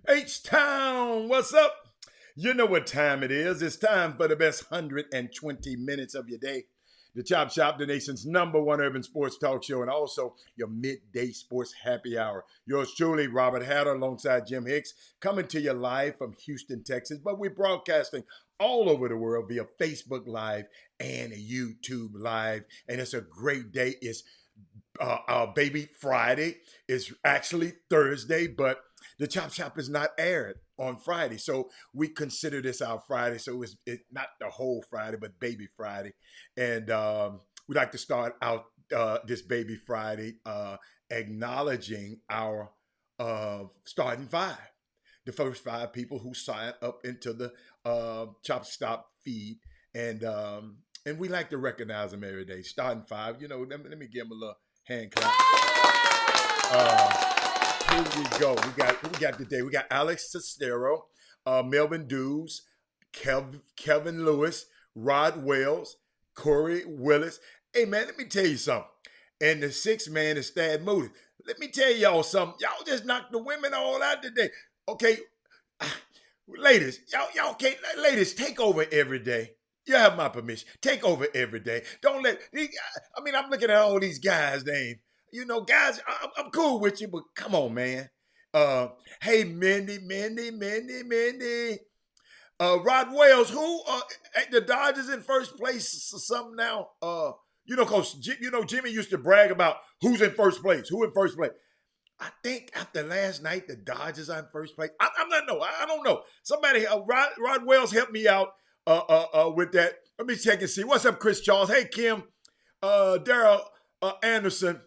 H-Town, what's up? You know what time it is. It's time for the best 120 minutes of your day. The Chop Shop, the nation's #1 urban sports talk show, and also your midday sports happy hour. Yours truly, Robert Hatter, alongside Jim Hicks, coming to you live from Houston, Texas. But we're broadcasting all over the world via Facebook Live and YouTube Live. And it's a great day. It's Baby Friday. It's actually Thursday, but the Chop Shop is not aired on Friday. So we consider this our Friday. So it's not the whole Friday, but Baby Friday. And we'd like to start out this Baby Friday acknowledging our starting five. The first five people who signed up into the Chop Stop feed. And we like to recognize them every day. Starting five, you know, let me give them a little hand clap. Here we go. Who we got today? We got Alex Sestero, Melvin Dews, Kevin Lewis, Rod Wells, Corey Willis. Hey man, let me tell you something. And the sixth man is Thad Moody. Let me tell y'all something. Y'all just knocked the women all out today. Okay, ladies, y'all can't. Ladies, take over every day. You have my permission. Take over every day. Don't let. I mean, I'm looking at all these guys' names. You know, guys, I'm cool with you, but come on, man. Hey, Mindy. Rod Wells, who the Dodgers in first place or something now? You know, cause Jimmy used to brag about who's in first place, who in first place. I think after last night, the Dodgers are in first place. I'm not know. I don't know. Somebody, Rod Wells, help me out with that. Let me check and see. What's up, Chris Charles? Hey, Kim, Daryl Anderson.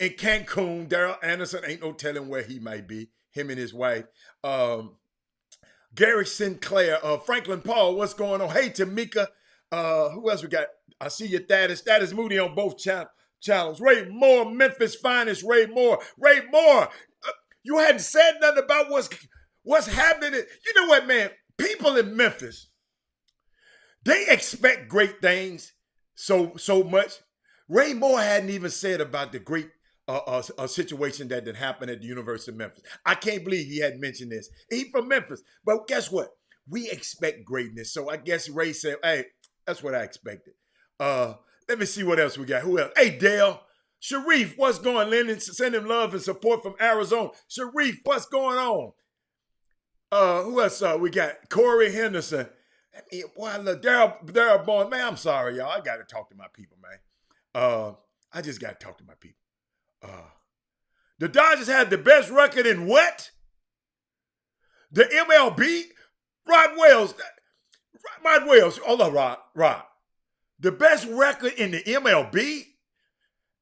In Cancun, Daryl Anderson, ain't no telling where he might be, him and his wife. Gary Sinclair, Franklin Paul, what's going on? Hey, Tamika, who else we got? I see you, Thaddeus Moody on both channels. Ray Moore, Memphis finest, Ray Moore. Ray Moore, you hadn't said nothing about what's happening. You know what, man? People in Memphis, they expect great things so much. Ray Moore hadn't even said about the great a situation that happened at the University of Memphis. I can't believe he hadn't mentioned this. He's from Memphis. But guess what? We expect greatness. So I guess Ray said, hey, that's what I expected. Let me see what else we got. Who else? Hey, Dale. Sharif, what's going on? Lennon, send him love and support from Arizona. Sharif, what's going on? Who else we got? Corey Henderson. Boy, I love Daryl Bourne. Man, I'm sorry, y'all. I got to talk to my people, man. I just got to talk to my people. The Dodgers had the best record in what? The MLB? Rod Wells. Hold on, Rod. The best record in the MLB?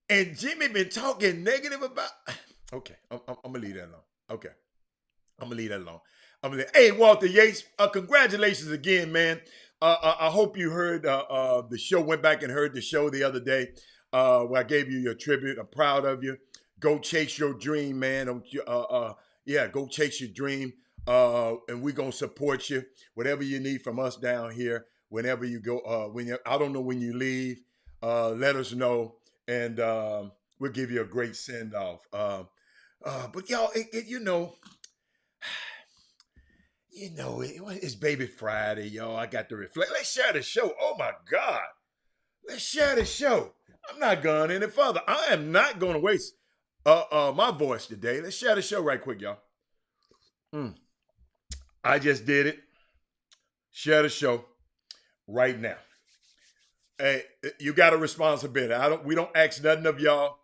And Jimmy been talking negative about... Okay, I'm going to leave that alone. Okay, I'm going to leave that alone. Hey, Walter Yates, congratulations again, man. I hope you heard the show, went back and heard the show the other day. where I gave you your tribute. I'm proud of you. Go chase your dream, man. Yeah, go chase your dream. And we're gonna support you. Whatever you need from us down here, whenever you go, I don't know when you leave, let us know, and we'll give you a great send off. But y'all, it's Baby Friday, y'all. I got to reflect. Let's share the show. Oh my God, let's share the show. I'm not going any further. I am not going to waste my voice today. Let's share the show right quick, y'all. I just did it. Share the show right now. Hey, you got a responsibility. We don't ask nothing of y'all,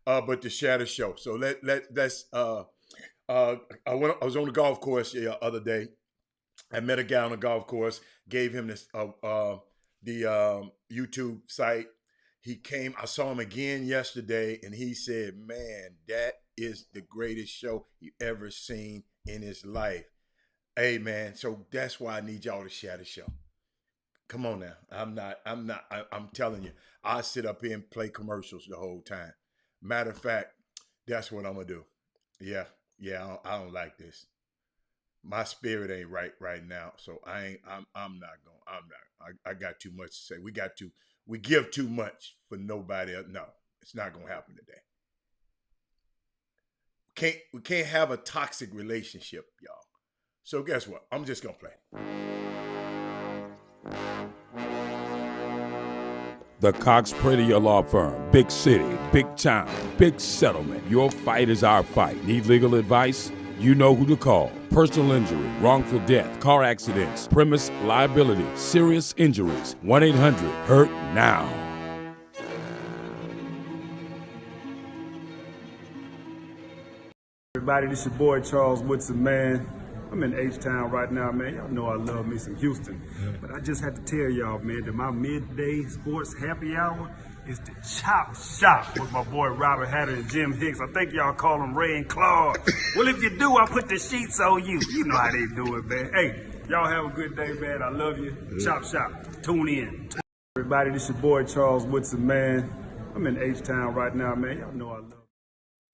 but to share the show. So let's. I was on the golf course the other day. I met a guy on the golf course. Gave him this the YouTube site. He came. I saw him again yesterday, and he said, "Man, that is the greatest show he ever seen in his life." Hey, man. So that's why I need y'all to share the show. Come on now. I'm telling you, I sit up here and play commercials the whole time. Matter of fact, that's what I'm gonna do. Yeah. I don't like this. My spirit ain't right now. So I'm not going. I got too much to say. We give too much for nobody else. No, it's not gonna happen today. We can't have a toxic relationship, y'all. So guess what? I'm just gonna play. The Cox Prater Law Firm. Big city, big town, big settlement. Your fight is our fight. Need legal advice? You know who to call. Personal injury, wrongful death, car accidents, premise liability, serious injuries. 1-800-HURT-NOW. Everybody, this your boy Charles Woodson, man. I'm in H-Town right now, man. Y'all know I love me some Houston. But I just had to tell y'all, man, that my midday sports happy hour is the Chop Shop with my boy Robert Hatter and Jim Hicks. I think y'all call them Ray and Claude. Well, if you do, I'll put the sheets on you. You know how they do it, man. Hey, y'all have a good day, man. I love you. Chop Shop. Tune in. Everybody, this your boy Charles Woodson, man. I'm in H-Town right now, man. Y'all know I love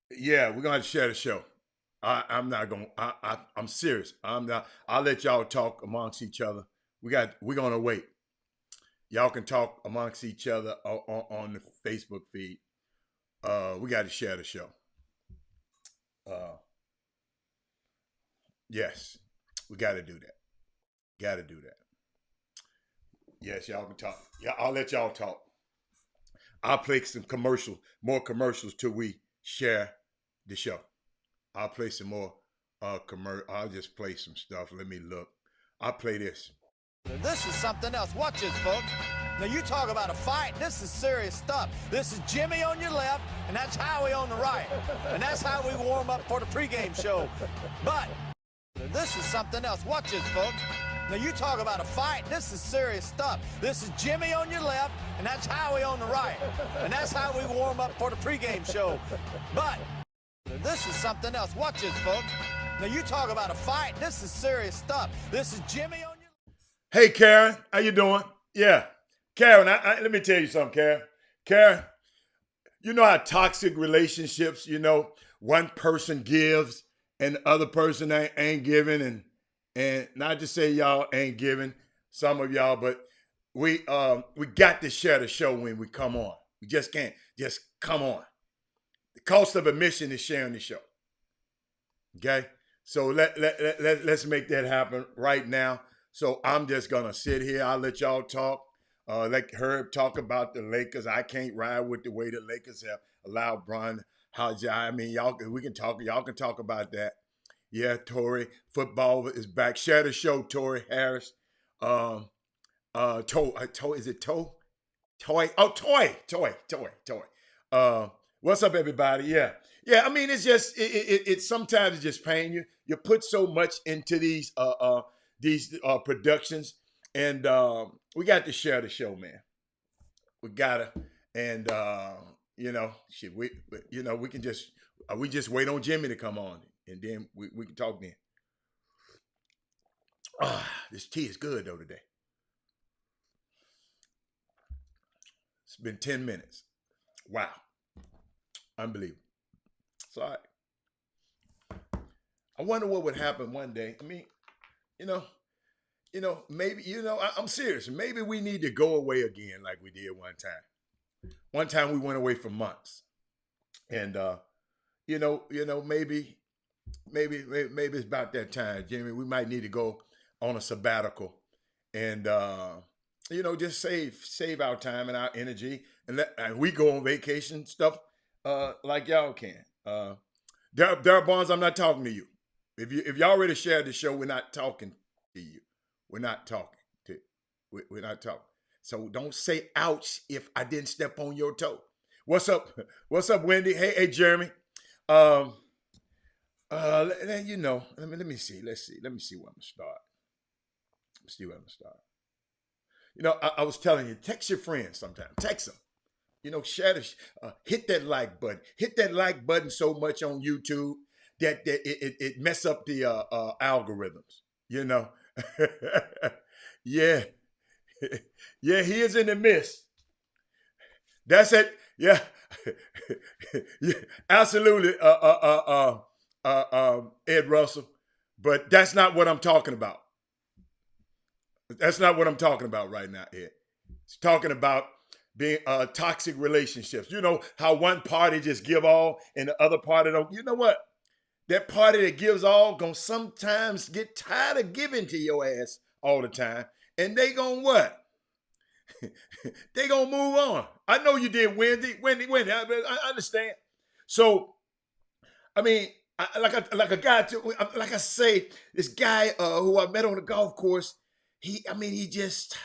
you. Yeah, we're gonna share the show. I'm not gonna. I'm serious. I'm not. I'll let y'all talk amongst each other. We're gonna wait. Y'all can talk amongst each other on the Facebook feed. We got to share the show. Yes, we got to do that. Got to do that. Yes, y'all can talk. Yeah, I'll let y'all talk. I'll play some more commercials till we share the show. I'll play some more I'll just play some stuff. Let me look. I'll play this. This is something else. Watch this, folks. Now, you talk about a fight. This is serious stuff. This is Jimmy on your left, and that's Howie on the right. And that's how we warm up for the pregame show. But this is something else. Watch this, folks. Now, you talk about a fight. This is serious stuff. This is Jimmy on your left, and that's Howie on the right. And that's how we warm up for the pregame show. But this is something else. Watch this, folks. Now, you talk about a fight. This is serious stuff. This is Jimmy on your... Hey, Karen. How you doing? Yeah. Karen, let me tell you something, Karen. Karen, you know how toxic relationships, one person gives and the other person ain't giving, and not to say y'all ain't giving, some of y'all, but we got to share the show when we come on. We just can't just come on. The cost of admission is sharing the show. Okay? So let's make that happen right now. So I'm just gonna sit here. I'll let y'all talk. Let Herb talk about the Lakers. I can't ride with the way the Lakers have allowed Bron. We can talk. Y'all can talk about that. Yeah, Tori. Football is back. Share the show, Tori Harris. Is it Toe? Toy. Oh, Toy. What's up, everybody? Yeah. I mean, it's just it sometimes it just pain you. You put so much into these productions, and we got to share the show, man. We gotta, and we can just we just wait on Jimmy to come on, and then we can talk then. This tea is good though today. It's been 10 minutes. Wow. Unbelievable. It's all right. I wonder what would happen one day. I mean, you know, maybe, I'm serious. Maybe we need to go away again like we did one time. One time we went away for months. And maybe it's about that time, Jimmy. We might need to go on a sabbatical and just save our time and our energy and we go on vacation stuff like y'all can. Darryl Barnes, I'm not talking to you. If y'all already shared the show, we're not talking to you. We're not talking to we're not talking. So don't say ouch if I didn't step on your toe. What's up? What's up, Wendy? Hey, Jeremy. Let me see. Let me see where I'm gonna start. Let's see where I'm gonna start. I was telling you, text your friends sometime. Text them. Share hit that like button. Hit that like button so much on YouTube that it mess up the algorithms. Yeah. Yeah, he is in the midst. That's it. Yeah. Yeah, absolutely. Ed Russell. But that's not what I'm talking about. That's not what I'm talking about right now, Ed. It's talking about being toxic relationships. You know how one party just give all and the other party don't. You know what? That party that gives all gonna sometimes get tired of giving to your ass all the time. And they gonna what? They gonna move on. I know you did, Wendy. I understand. So, I mean, like I say, this guy who I met on the golf course, he just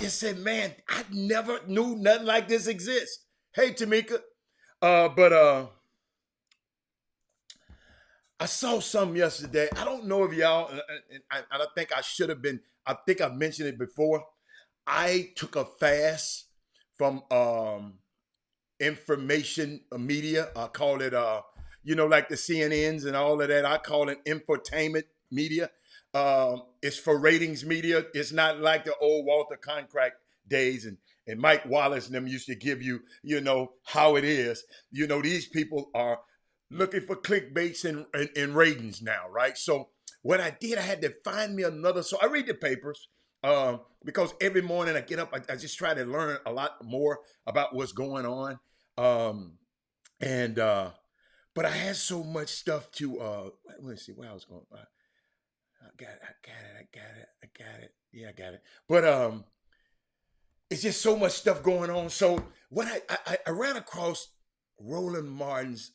said, man, I never knew nothing like this exists. Hey, Tamika, but I saw something yesterday. I don't know if y'all, and I think I should have been. I think I mentioned it before. I took a fast from information media. I call it, like the CNNs and all of that. I call it infotainment media. It's for ratings media. It's not like the old Walter Cronkite days and Mike Wallace and them used to give you, how it is. These people are looking for clickbaits and ratings now, right? So what I did, I had to find me another. So I read the papers. Because every morning I get up, I just try to learn a lot more about what's going on. But I had so much stuff to, let's see where I was going. I got it. Yeah, I got it. But it's just so much stuff going on. So when I ran across Roland Martin's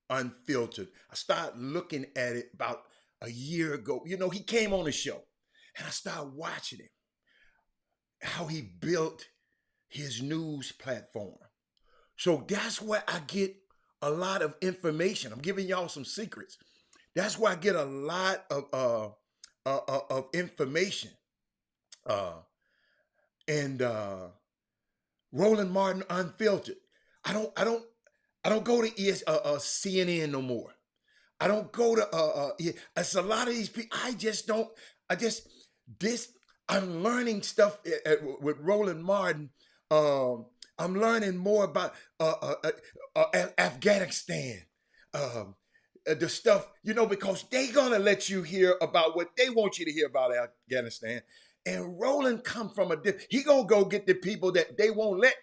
Unfiltered, I started looking at it about a year ago. He came on the show. And I started watching him, how he built his news platform. So that's where I get a lot of information. I'm giving y'all some secrets. That's where I get a lot of information. And Roland Martin Unfiltered. I don't go to CNN no more. I don't go to it's a lot of these people. I'm learning stuff with Roland Martin. I'm learning more about Afghanistan. The stuff, because they're going to let you hear about what they want you to hear about Afghanistan. And Roland come from he going to go get the people that they won't let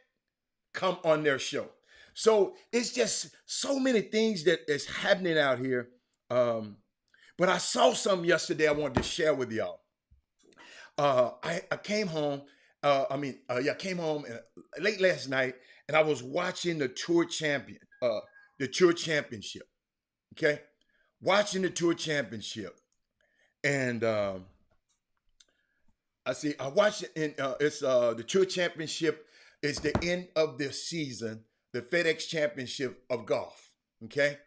come on their show. So it's just so many things that is happening out here. But I saw something yesterday I wanted to share with y'all. I came home. I came home late last night, and I was watching the Tour Championship. Okay, watching the Tour Championship, and I watched it. And it's the Tour Championship. It's the end of the season, the FedEx Championship of golf. Okay.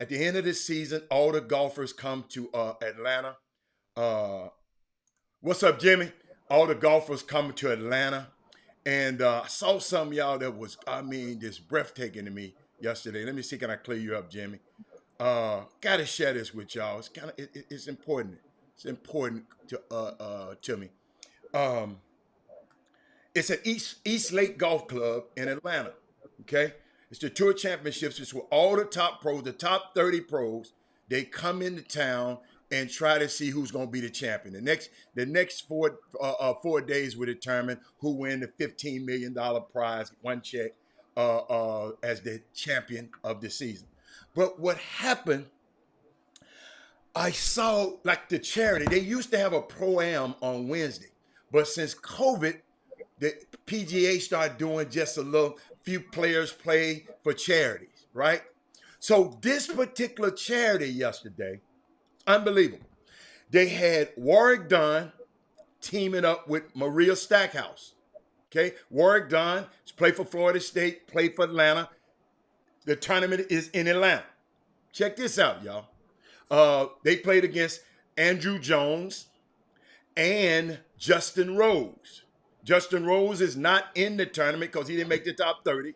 At the end of the season, all the golfers come to Atlanta. What's up, Jimmy? All the golfers come to Atlanta. And I saw some of y'all that was, just breathtaking to me yesterday. Let me see, can I clear you up, Jimmy? Gotta share this with y'all. It's it's important. It's important to me. It's at East Lake Golf Club in Atlanta. Okay? It's the Tour Championships. It's where all the top pros, the top 30 pros, they come into town and try to see who's going to be the champion. The next 4 days will determine who win the $15 million prize, one check, as the champion of the season. But what happened, I saw like the charity, they used to have a pro-am on Wednesday, but since COVID, the PGA started doing just a little, few players play for charities, right? So this particular charity yesterday, unbelievable. They had Warwick Dunn teaming up with Maria Stackhouse. Okay, Warwick Dunn played for Florida State, played for Atlanta. The tournament is in Atlanta. Check this out, y'all. They played against Andrew Jones and Justin Rose. Justin Rose is not in the tournament because he didn't make the top 30,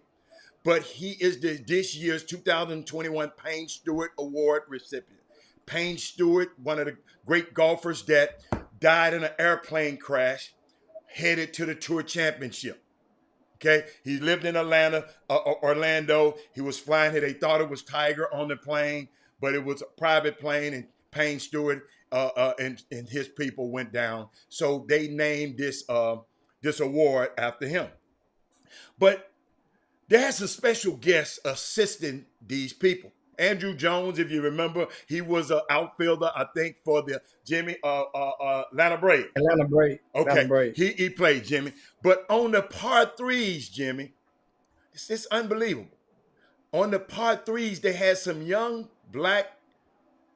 but he is this year's 2021 Payne Stewart Award recipient. Payne Stewart, one of the great golfers that died in an airplane crash, headed to the Tour Championship. Okay, he lived in Orlando. He was flying here. They thought it was Tiger on the plane, but it was a private plane, and Payne Stewart and his people went down. So they named this award after him. But there's a special guest assisting these people. Andrew Jones, if you remember, he was an outfielder, I think, for the Jimmy Atlanta Braves. Atlanta Braves. Okay, Atlanta Braves. He played Jimmy. But on the par threes, Jimmy, it's unbelievable. On the par threes, they had some young black,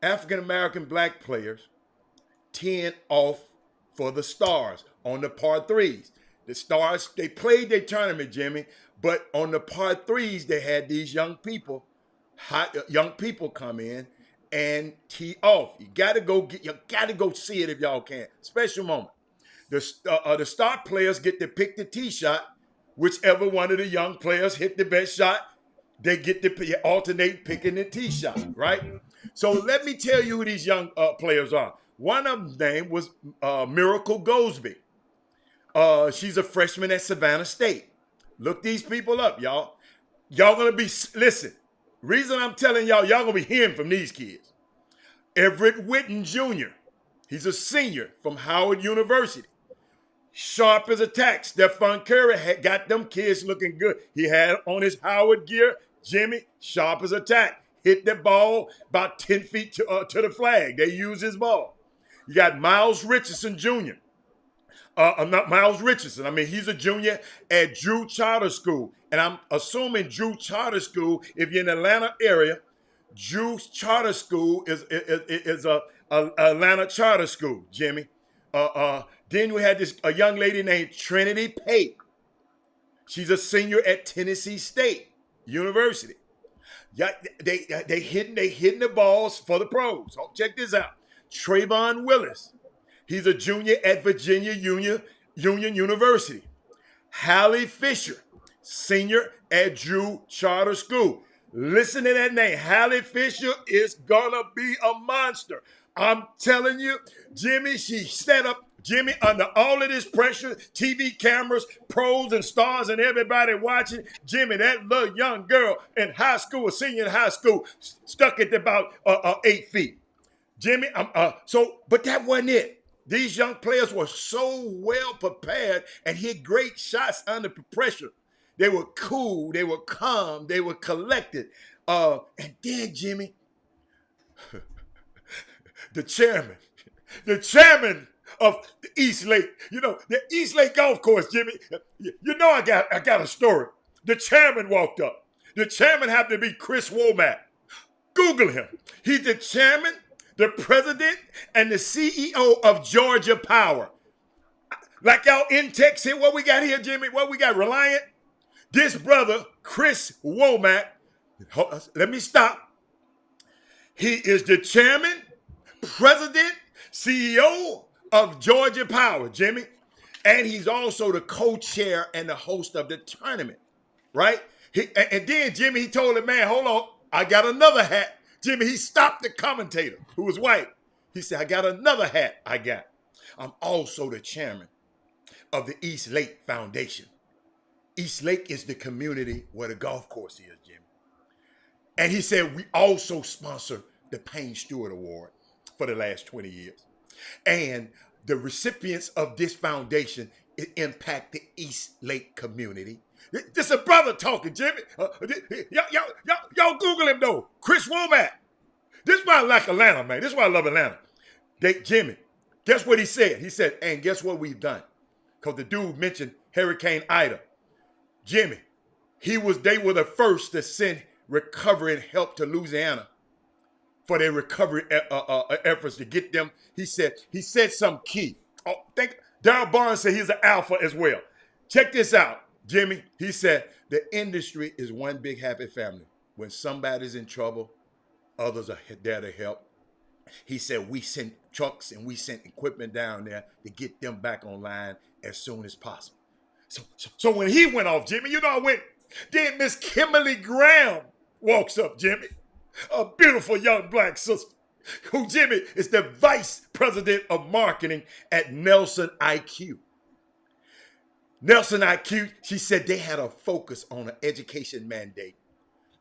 African-American black players teeing off for the Stars on the par threes. The Stars, they played their tournament, Jimmy, but on the par threes, they had these young people come in and tee off. You gotta go see it if y'all can. Special moment. The star players get to pick the tee shot. Whichever one of the young players hit the best shot, they get to alternate picking the tee shot, right? So let me tell you who these young players are. One of them's name was Miracle Goldsby. She's a freshman at Savannah State. Look these people up, y'all. Y'all gonna be, listen, reason I'm telling y'all gonna be hearing from these kids. Everett Witten Jr., he's a senior from Howard University. Sharp as a tack. Stephon Curry had got them kids looking good. He had on his Howard gear, Jimmy, sharp as a tack. Hit the ball about 10 feet to the flag. They use his ball. You got Miles Richardson Jr. Not Miles Richardson. I mean, he's a junior at Drew Charter School. And I'm assuming Drew Charter School, if you're in the Atlanta area, Drew Charter School is a Atlanta charter school, Jimmy. Then we had a young lady named Trinity Pate. She's a senior at Tennessee State University. Yeah, they hitting the balls for the pros. Oh, check this out. Trayvon Willis. He's a junior at Virginia Union University. Hallie Fisher, senior at Drew Charter School. Listen to that name. Hallie Fisher is gonna be a monster. I'm telling you, Jimmy, she set up Jimmy under all of this pressure, TV cameras, pros and stars and everybody watching. Jimmy, that little young girl in high school, a senior in high school, stuck at about 8 feet. Jimmy, but that wasn't it. These young players were so well prepared and hit great shots under pressure. They were cool, they were calm, they were collected. And then, Jimmy, the chairman of the East Lake, the East Lake Golf Course, Jimmy, I got a story. The chairman walked up. The chairman happened to be Chris Womack. Google him. He's the chairman, the president, and the CEO of Georgia Power. Like y'all in Texas here, what we got here, Jimmy? What we got, Reliant? This brother, Chris Womack, let me stop. He is the chairman, president, CEO of Georgia Power, Jimmy. And he's also the co-chair and the host of the tournament, right? And then, Jimmy, he told the man, hold on, I got another hat. Jimmy, he stopped the commentator, who was white. He said, I got another hat I got. I'm also the chairman of the East Lake Foundation. East Lake is the community where the golf course is, Jimmy. And he said, we also sponsor the Payne Stewart Award for the last 20 years. And the recipients of this foundation impact the East Lake community. This is a brother talking, Jimmy. Y'all Google him, though. Chris Womack. This is why I like Atlanta, man. This is why I love Atlanta. Jimmy, guess what he said? He said, and guess what we've done? Because the dude mentioned Hurricane Ida. Jimmy, they were the first to send recovery and help to Louisiana for their recovery efforts to get them. He said something key. Darryl Barnes said he's an alpha as well. Check this out, Jimmy. He said the industry is one big happy family. When somebody's in trouble, others are there to help. He said we sent trucks and we sent equipment down there to get them back online as soon as possible. So when he went off, Jimmy, you know I went. Then Miss Kimberly Graham walks up, Jimmy, a beautiful young black sister, who, Jimmy, is the vice president of marketing at Nelson IQ. Nelson IQ, she said they had a focus on an education mandate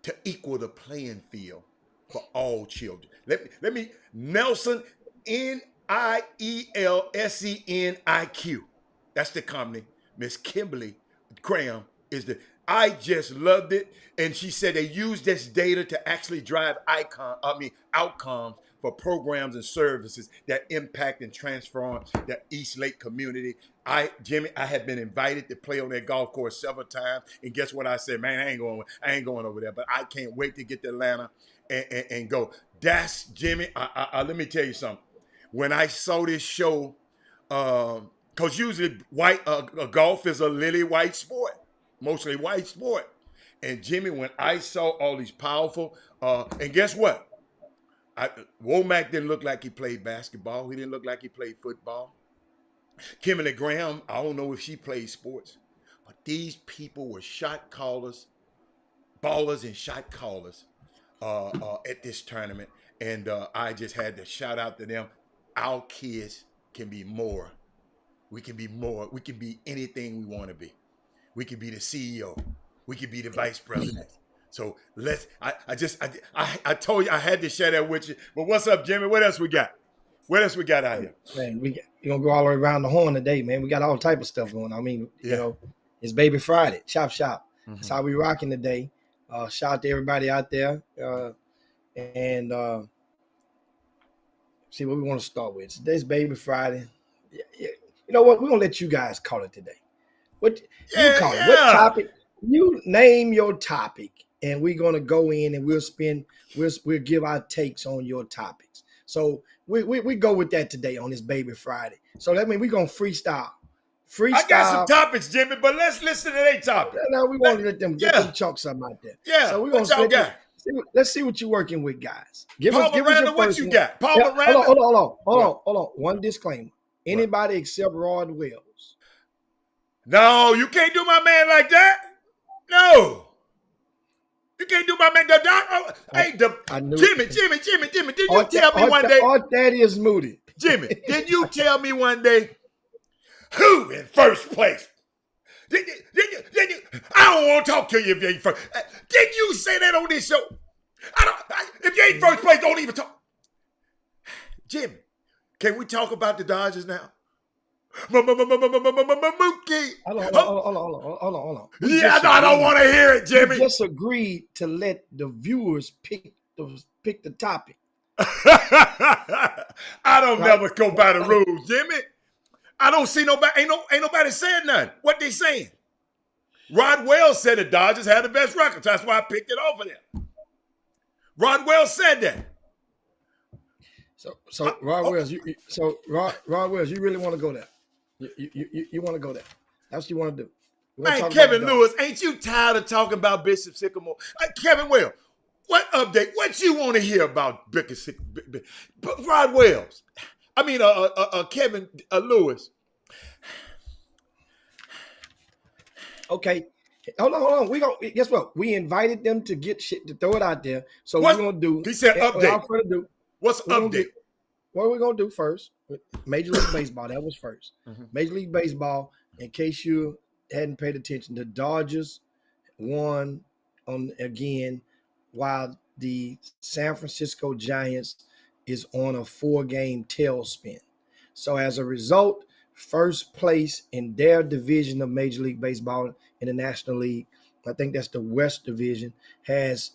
to equal the playing field for all children. Let me Nelson, NIELSENIQ. That's the company. Miss Kimberly Graham is I just loved it. And she said they use this data to actually drive outcomes for programs and services that impact and transform the East Lake community. Jimmy, I have been invited to play on that golf course several times. And guess what I said? Man, I ain't going over there, but I can't wait to get to Atlanta and go. That's Jimmy. Let me tell you something. When I saw this show, because usually golf is a lily white sport, mostly white sport. And Jimmy, when I saw all these powerful, and guess what? Womack didn't look like he played basketball. He didn't look like he played football. Kimberly Graham, I don't know if she played sports, but these people were shot callers, ballers and shot callers at this tournament. And I just had to shout out to them. Our kids can be more. We can be more. We can be anything we want to be. We can be the CEO. We can be the vice president. So I told you I had to share that with you. But what's up, Jimmy? What else we got? What else we got out here? Man, we're going to go all the way around the horn today, man. We got all type of stuff going on. I mean, you know, it's Baby Friday. Chop. Mm-hmm. That's how we rocking today. Shout out to everybody out there. And see what we want to start with. Today's Baby Friday. You know what? We're going to let you guys call it today. What you call it? What topic? You name your topic, and we're going to go in and we'll give our takes on your topics. So we go with that today on this Baby Friday. So that means we're going to freestyle. I got some topics, Jimmy, but let's listen to their topic. Now we want to let them chunk something out there. Yeah. So we're going to let's see what you're working with, guys. Paul Miranda, what you got? Paul Miranda. Hold on. One disclaimer. Anybody except Rod Wells. No, you can't do my man like that. No. You can't do my man. Jimmy, did you tell me one day? Art Thaddeus Moody. Jimmy, did you tell me one day who in first place? Did you? I don't want to talk to you if you ain't first. Did you say that on this show? If you ain't first place, don't even talk. Jimmy, can we talk about the Dodgers now? Mookie. Hold on. Yeah, I don't want to hear it, Jimmy. We just agreed to let the viewers pick the topic. I don't never go by the rules, Jimmy. I don't see nobody. Ain't nobody said nothing. What they saying? Rod Wells said the Dodgers had the best record. That's why I picked it off of them. Rod Wells said that. So Rod Wells, Rod Wells, you really want to go there? You want to go there? That's what you want to do. Man, Kevin Lewis, ain't you tired of talking about Bishop Sycamore? Kevin Wells, what update? What you want to hear about Rod Wells? I mean, Kevin Lewis. Okay, hold on. Guess what? We invited them to get shit to throw it out there. So what we're gonna do? He said update. Without further ado, what's update? What we're gonna do first? Major League Baseball. That was first. Mm-hmm. Major League Baseball. In case you hadn't paid attention, the Dodgers won on again, while the San Francisco Giants is on a 4-game tailspin. So as a result, first place in their division of Major League Baseball in the National League, I think that's the West Division, has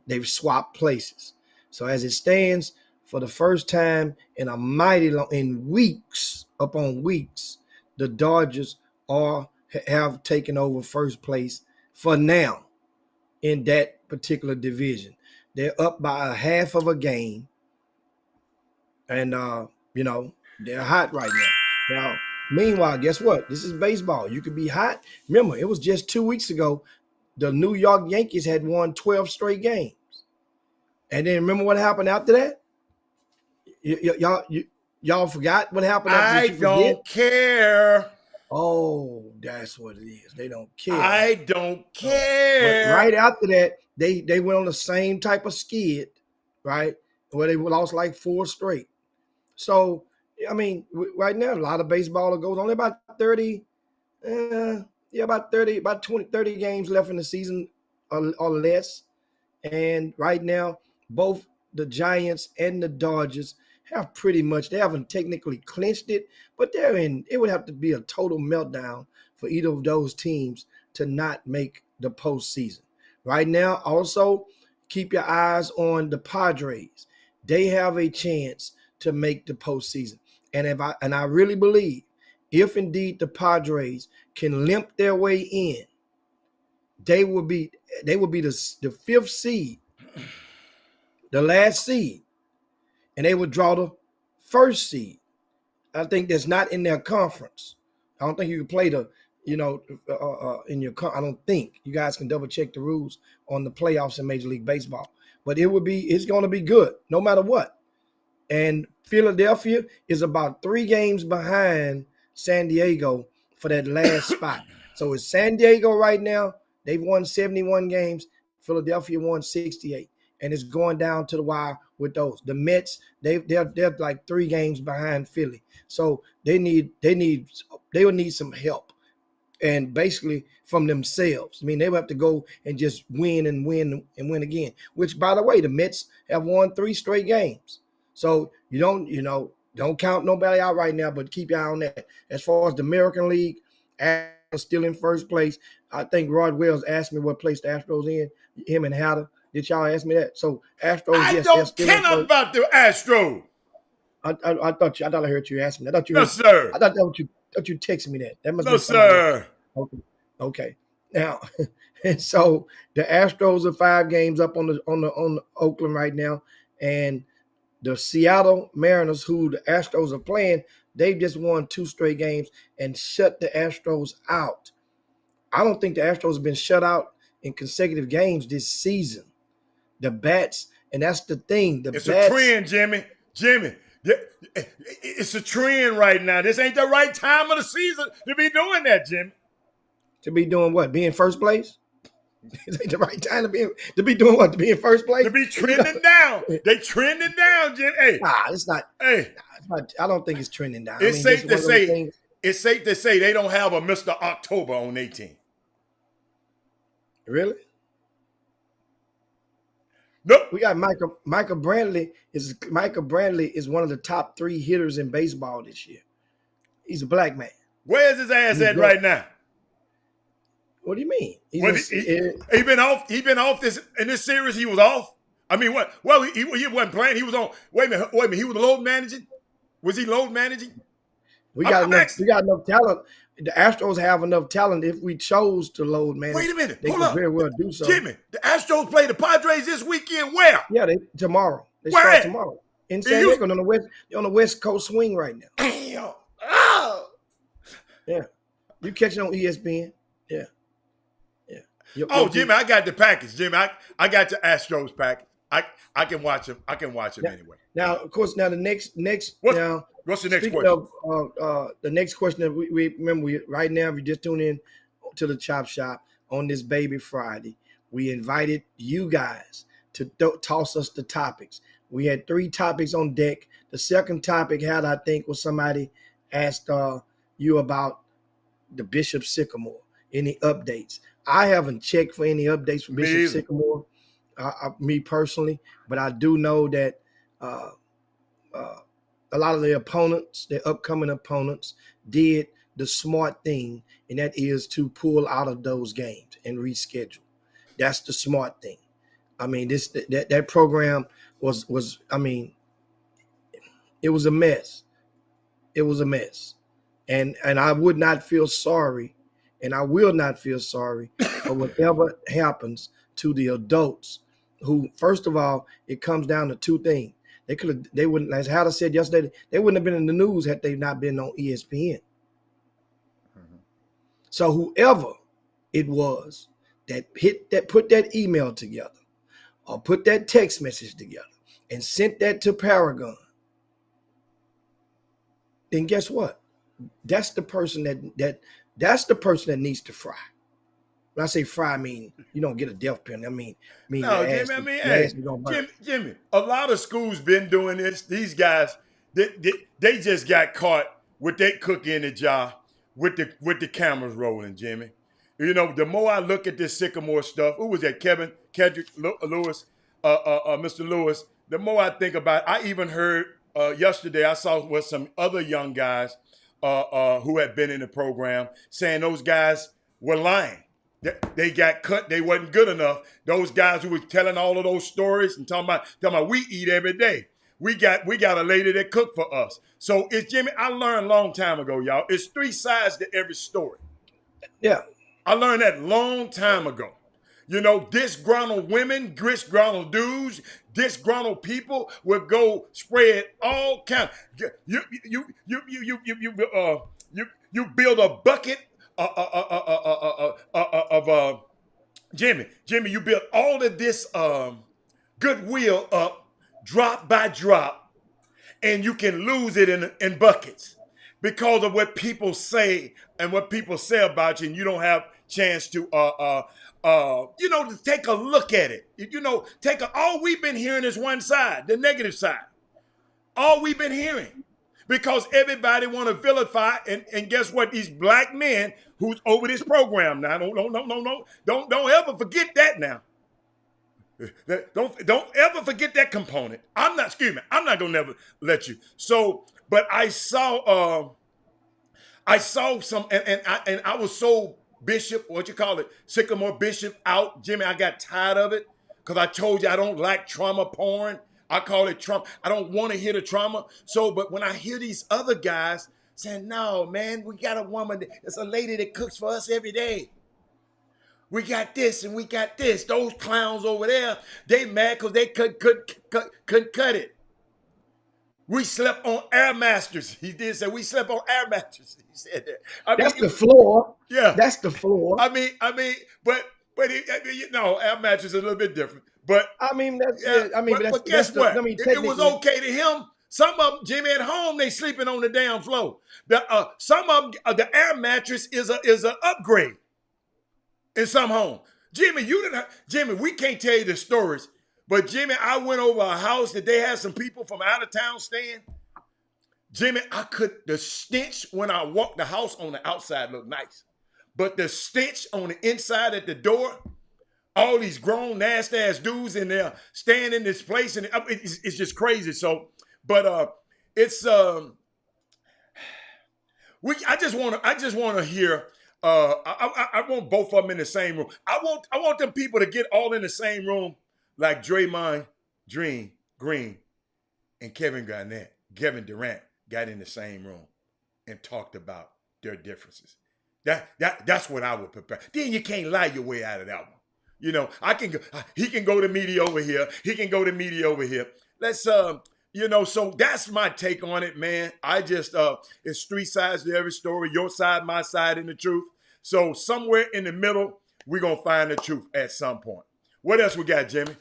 they've swapped places. So as it stands, for the first time in a mighty long, in weeks upon weeks, the Dodgers have taken over first place for now in that particular division. They're up by a half of a game, and they're hot right now. Now, meanwhile, guess what? This is baseball. You could be hot. Remember, it was just 2 weeks ago the New York Yankees had won 12 straight games. And then remember what happened after that? Y'all forgot what happened after that? I don't care. Oh, that's what it is. They don't care. I don't care. But right after that, they went on the same type of skid, right? Where they lost like 4 straight. So, I mean, right now, a lot of baseball goes only about 30 games left in the season or less. And right now, both the Giants and the Dodgers have pretty much, they haven't technically clinched it, but it would have to be a total meltdown for either of those teams to not make the postseason. Right now, also, keep your eyes on the Padres. They have a chance to make the postseason. And I really believe if indeed the Padres can limp their way in, they will be the 5th seed, the last seed, and they would draw the 1st seed. I think that's not in their conference. I don't think you can play in your I don't think. You guys can double check the rules on the playoffs in Major League Baseball. But it's going to be good no matter what. And Philadelphia is about 3 games behind San Diego for that last spot. So it's San Diego right now. They've won 71 games. Philadelphia won 68. And it's going down to the wire with those. The Mets, they're like 3 games behind Philly. So they will need some help. And basically from themselves. I mean, they will have to go and just win and win and win again. Which, by the way, the Mets have won 3 straight games. So you don't count nobody out right now, but keep your eye on that. As far as the American League, Astros still in first place. I think Rod Wells asked me what place the Astros in. Him and Hatter. Did y'all ask me that? So Astros, I yes, don't care nothing about the Astros. I thought I heard you ask me. No, sir. I thought you texted me that. That must no, be sir. Okay. Now, and so the Astros are 5 games up on the Oakland right now, and the Seattle Mariners, who the Astros are playing, they've just won 2 straight games and shut the Astros out. I don't think the Astros have been shut out in consecutive games this season. The bats, and that's the thing. It's a trend, Jimmy. It's a trend right now. This ain't the right time of the season to be doing that, Jimmy. To be doing what? Be in first place? It ain't the right time to be doing what? To be in first place? To be trending down. They trending down, Jimmy. Hey. It's not. Hey. I don't think it's trending down. It's safe to say. It's safe to say they don't have a Mr. October on their team. Really? Nope. We got Michael Brantley is one of the top 3 hitters in baseball this year. He's a black man. Where's his ass at right now? What do you mean? He been off. He been off this in this series. He was off. I mean, what? Well, he wasn't playing. He was on. Wait a minute. He was load managing. Was he load managing? We got enough talent. The Astros have enough talent. If we chose to load manage, wait a minute. They could very well do so. Jimmy, the Astros play the Padres this weekend. Where? Yeah, tomorrow. They start tomorrow in San Diego. They're on the West Coast swing right now. Damn. Oh. Yeah, you catch it on ESPN. Yeah. Jimmy, I got the package. Jimmy, I got the Astros package. I can watch him. I can watch him anyway. Now, of course, the next. What's the next question? The next question that we remember, right now, if you just tune in to the Chop Shop on this Baby Friday, we invited you guys to toss us the topics. We had 3 topics on deck. The second topic was somebody asked you about the Bishop Sycamore. Any updates? I haven't checked for any updates from Bishop Sycamore, me personally, but I do know that a lot of the opponents, the upcoming opponents, did the smart thing, and that is to pull out of those games and reschedule. That's the smart thing. I mean, that program was I mean, it was a mess. It was a mess. And I would not feel sorry, and I will not feel sorry for whatever happens to the adults who, first of all, it comes down to two things. They wouldn't, as Howard said yesterday, they wouldn't have been in the news had they not been on ESPN. Mm-hmm. So whoever it was that put that email together or put that text message together and sent that to Paragon, then guess what? That's the person that's the person that needs to fry. When I say fry, I mean you don't get a death penalty. I mean no, Jimmy, a lot of schools been doing this. These guys, they just got caught with that cookie in the jar with the cameras rolling, Jimmy. You know, the more I look at this Sycamore stuff, who was that? Kendrick Lewis, Mr. Lewis. The more I think about it, I even heard yesterday I saw with some other young guys who had been in the program saying those guys were lying. They got cut. They wasn't good enough. Those guys who were telling all of those stories and talking about we eat every day. We got a lady that cooked for us. So it's Jimmy. I learned a long time ago, y'all. It's three sides to every story. Yeah, I learned that long time ago. You know, disgruntled women, disgruntled dudes, disgruntled people will go spread all kind. You build a bucket of Jimmy. You build all of this goodwill up drop by drop, and you can lose it in buckets because of what people say and what people say about you, and you don't have chance to to take a look at it. All we've been hearing is one side, the negative side. All we've been hearing. Because everybody want to vilify, and guess what? These black men who's over this program now. Don't ever forget that now. Don't ever forget that component. I'm not gonna never let you. So, but I saw some, and I was so Bishop, Sycamore Bishop out. Jimmy, I got tired of it because I told you I don't like trauma porn. I call it trauma. I don't want to hear the trauma. So, but when I hear these other guys saying, no, man, we got a woman, it's a lady that cooks for us every day. We got this and we got this. Those clowns over there, they mad because they couldn't cut it. We slept on air mattress. He did say we slept on air mattress. He said that. That's the floor. Yeah. That's the floor. I mean, but air mattress is a little bit different. But but guess what? It was okay to him. Some of them, Jimmy, at home, they sleeping on the damn floor. Some of them, the air mattress is an upgrade in some home. Jimmy, we can't tell you the stories, but Jimmy, I went over a house that they had some people from out of town staying. Jimmy, the stench when I walked the house on the outside looked nice, but the stench on the inside at the door. All these grown, nasty-ass dudes in there staying in this place, and it's just crazy. So, but it's I just want to hear. I want both of them in the same room. I want them people to get all in the same room, like Draymond Green, and Kevin Durant got in the same room and talked about their differences. That's what I would prepare. Then you can't lie your way out of that one. You know, he can go to media over here. He can go to media over here. Let's, so that's my take on it, man. I just, it's three sides to every story. Your side, my side, and the truth. So somewhere in the middle, we're going to find the truth at some point. What else we got, Jimmy?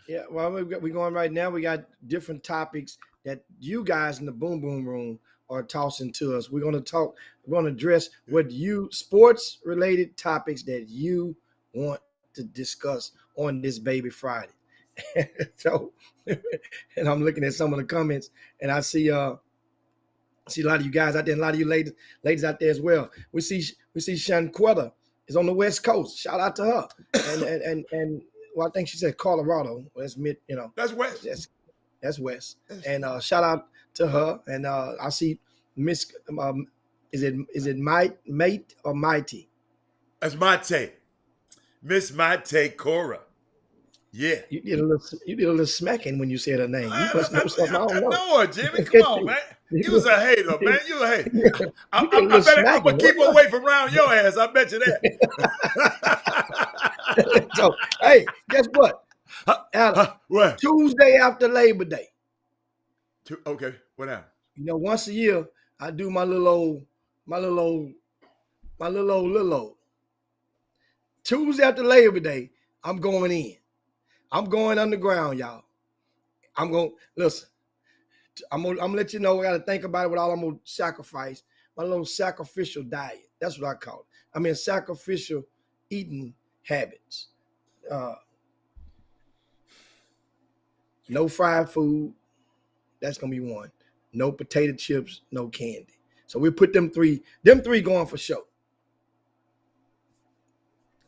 Yeah. Well, we're going right now. We got different topics that you guys in the Boom Boom Room are tossing to us. We're going to address sports-related topics that you want to discuss on this Baby Friday. So, and I'm looking at some of the comments, and I see See a lot of you guys out there, and a lot of you ladies out there as well. We see Shanquetta is on the West Coast. Shout out to her. And well, I think she said Colorado. Well, that's mid, That's West. That's West. And shout out to her. And I see Miss is it Mate or Mighty? That's Mate. Miss Mate Cora. Yeah. You did a little smacking when you said her name. You must know something I don't know. No, Jimmy, come on, man. You was a hater, man. You a hater. I bet I'm gonna keep away from around your ass. I bet you that. So, hey, guess what? What? Tuesday after Labor Day. Okay, what happened? Once a year I do my little old. Tuesday after Labor Day, I'm going in. I'm going underground, y'all. I'm gonna listen. I'm gonna let you know. I gotta think about it. What all I'm gonna sacrifice. My little sacrificial diet. That's what I call it. I mean, sacrificial eating habits. No fried food. That's gonna be one. No potato chips. No candy. So we put them three going for sure.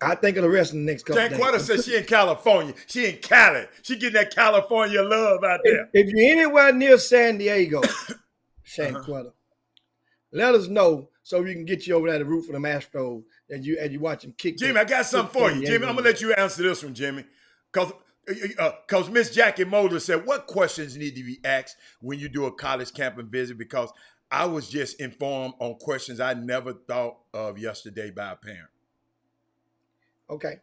I think of the rest in the next couple days. Shanquetta says she in California. She in Cali. She getting that California love out there. If you're anywhere near San Diego, Shanquetta, let us know so we can get you over there to root for the Astros as you watch them kick. Jimmy, I got something for you. Jimmy, I'm going to let you answer this one, Jimmy. Because Miss Jackie Mulder said, what questions need to be asked when you do a college campus visit? Because I was just informed on questions I never thought of yesterday by a parent. Okay.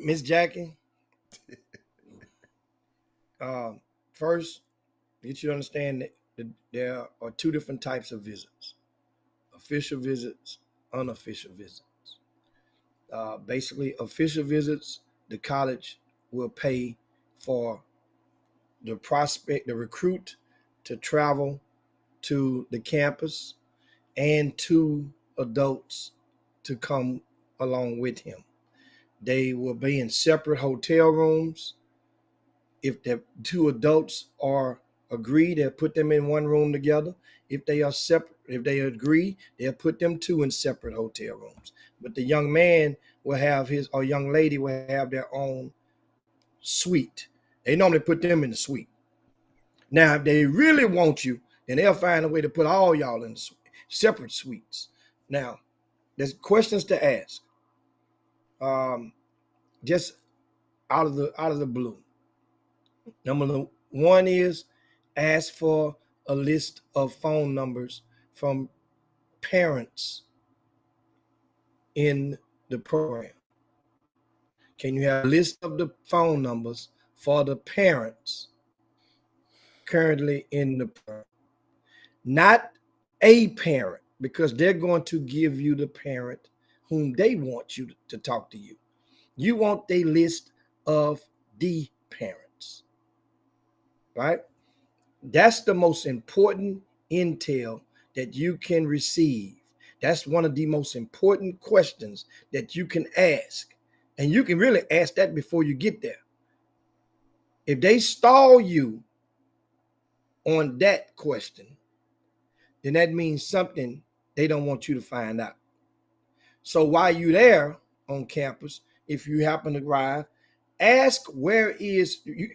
Miss Jackie, first, get you to understand that there are two different types of visits: official visits, unofficial visits. Basically, official visits, the college will pay for the recruit to travel to the campus and two adults to come along with him. They will be in separate hotel rooms. If the two adults are agreed, they'll put them in one room together. If they are separate, if they agree, they'll put them two in separate hotel rooms. But the young man will have or young lady will have their own suite. They normally put them in the suite. Now, if they really want you, then they'll find a way to put all y'all in separate suites. Now, there's questions to ask. Just out of the blue. Number one is ask for a list of phone numbers from parents in the program. Can you have a list of the phone numbers for the parents currently in the program? Not a parent, because they're going to give you the parent whom they want you to talk to you. You want a list of the parents, right? That's the most important intel that you can receive. That's one of the most important questions that you can ask. And you can really ask that before you get there. If they stall you on that question, then that means something they don't want you to find out. So while you're there on campus, if you happen to arrive, ask of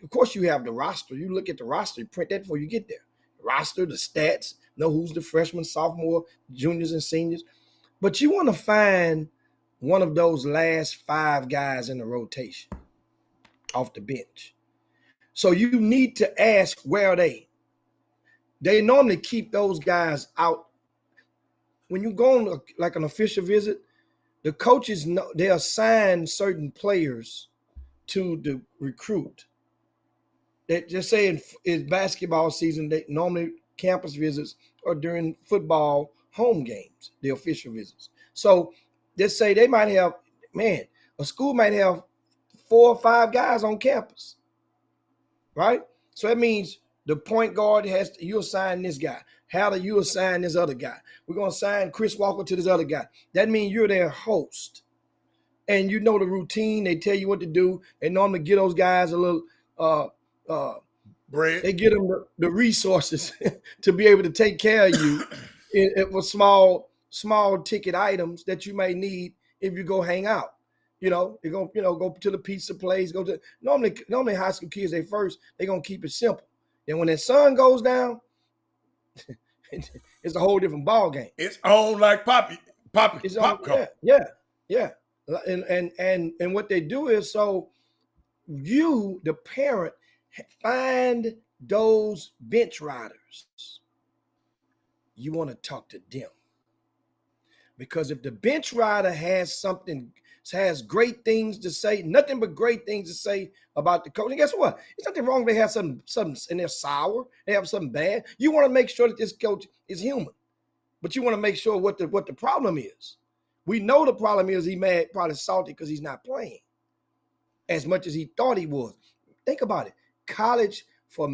course you have the roster. You look at the roster, you print that before you get there. The roster, the stats, know who's the freshmen, sophomore, juniors, and seniors. But you want to find one of those last 5 guys in the rotation off the bench. So you need to ask, where are they? They normally keep those guys out. When you go on like an official visit, the coaches know they assign certain players to the recruit. They just say in basketball season, they normally campus visits are during football home games, the official visits. So just say they might have, a school might have 4 or 5 guys on campus, right? So that means the point guard you assign this guy. How do you assign this other guy? We're going to assign Chris Walker to this other guy. That means you're their host. And you know the routine. They tell you what to do. They normally give those guys a little Bread. They give them the resources to be able to take care of you for small ticket items that you may need if you go hang out. You're gonna go to the pizza place. Go to normally high school kids they're gonna keep it simple. Then when that sun goes down, it's a whole different ball game. It's on like popcorn. Yeah. And what they do is, so you, the parent, find those bench riders. You want to talk to them. Because if the bench rider has great things to say, nothing but great things to say about the coach, and guess what? There's nothing wrong if they have something and they're sour, they have something bad. You want to make sure that this coach is human. But you want to make sure what the problem is. We know the problem is he mad, probably salty because he's not playing as much as he thought he was. Think about it. College for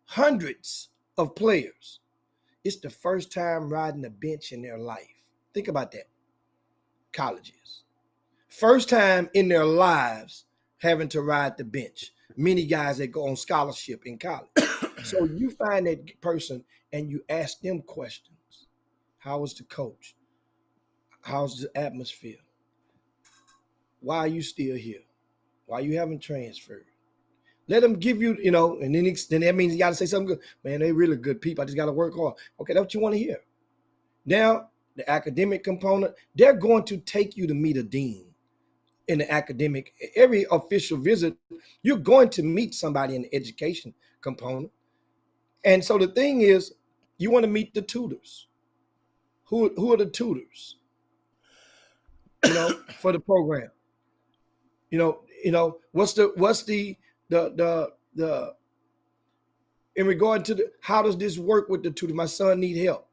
hundreds of players. It's the first time riding a bench in their life. Think about that. Colleges. First time in their lives having to ride the bench. Many guys that go on scholarship in college. So you find that person and you ask them questions. How was the coach? How's the atmosphere? Why are you still here? Why you haven't transferred? Let them give you, and then that means you got to say something good. Man, they really good people. I just got to work hard. Okay, that's what you want to hear. Now, the academic component, they're going to take you to meet a dean in the academic. Every official visit, you're going to meet somebody in the education component. And so the thing is, you want to meet the tutors. Who are the tutors? For the program. What's the in regard to how does this work with the tutor? My son need help.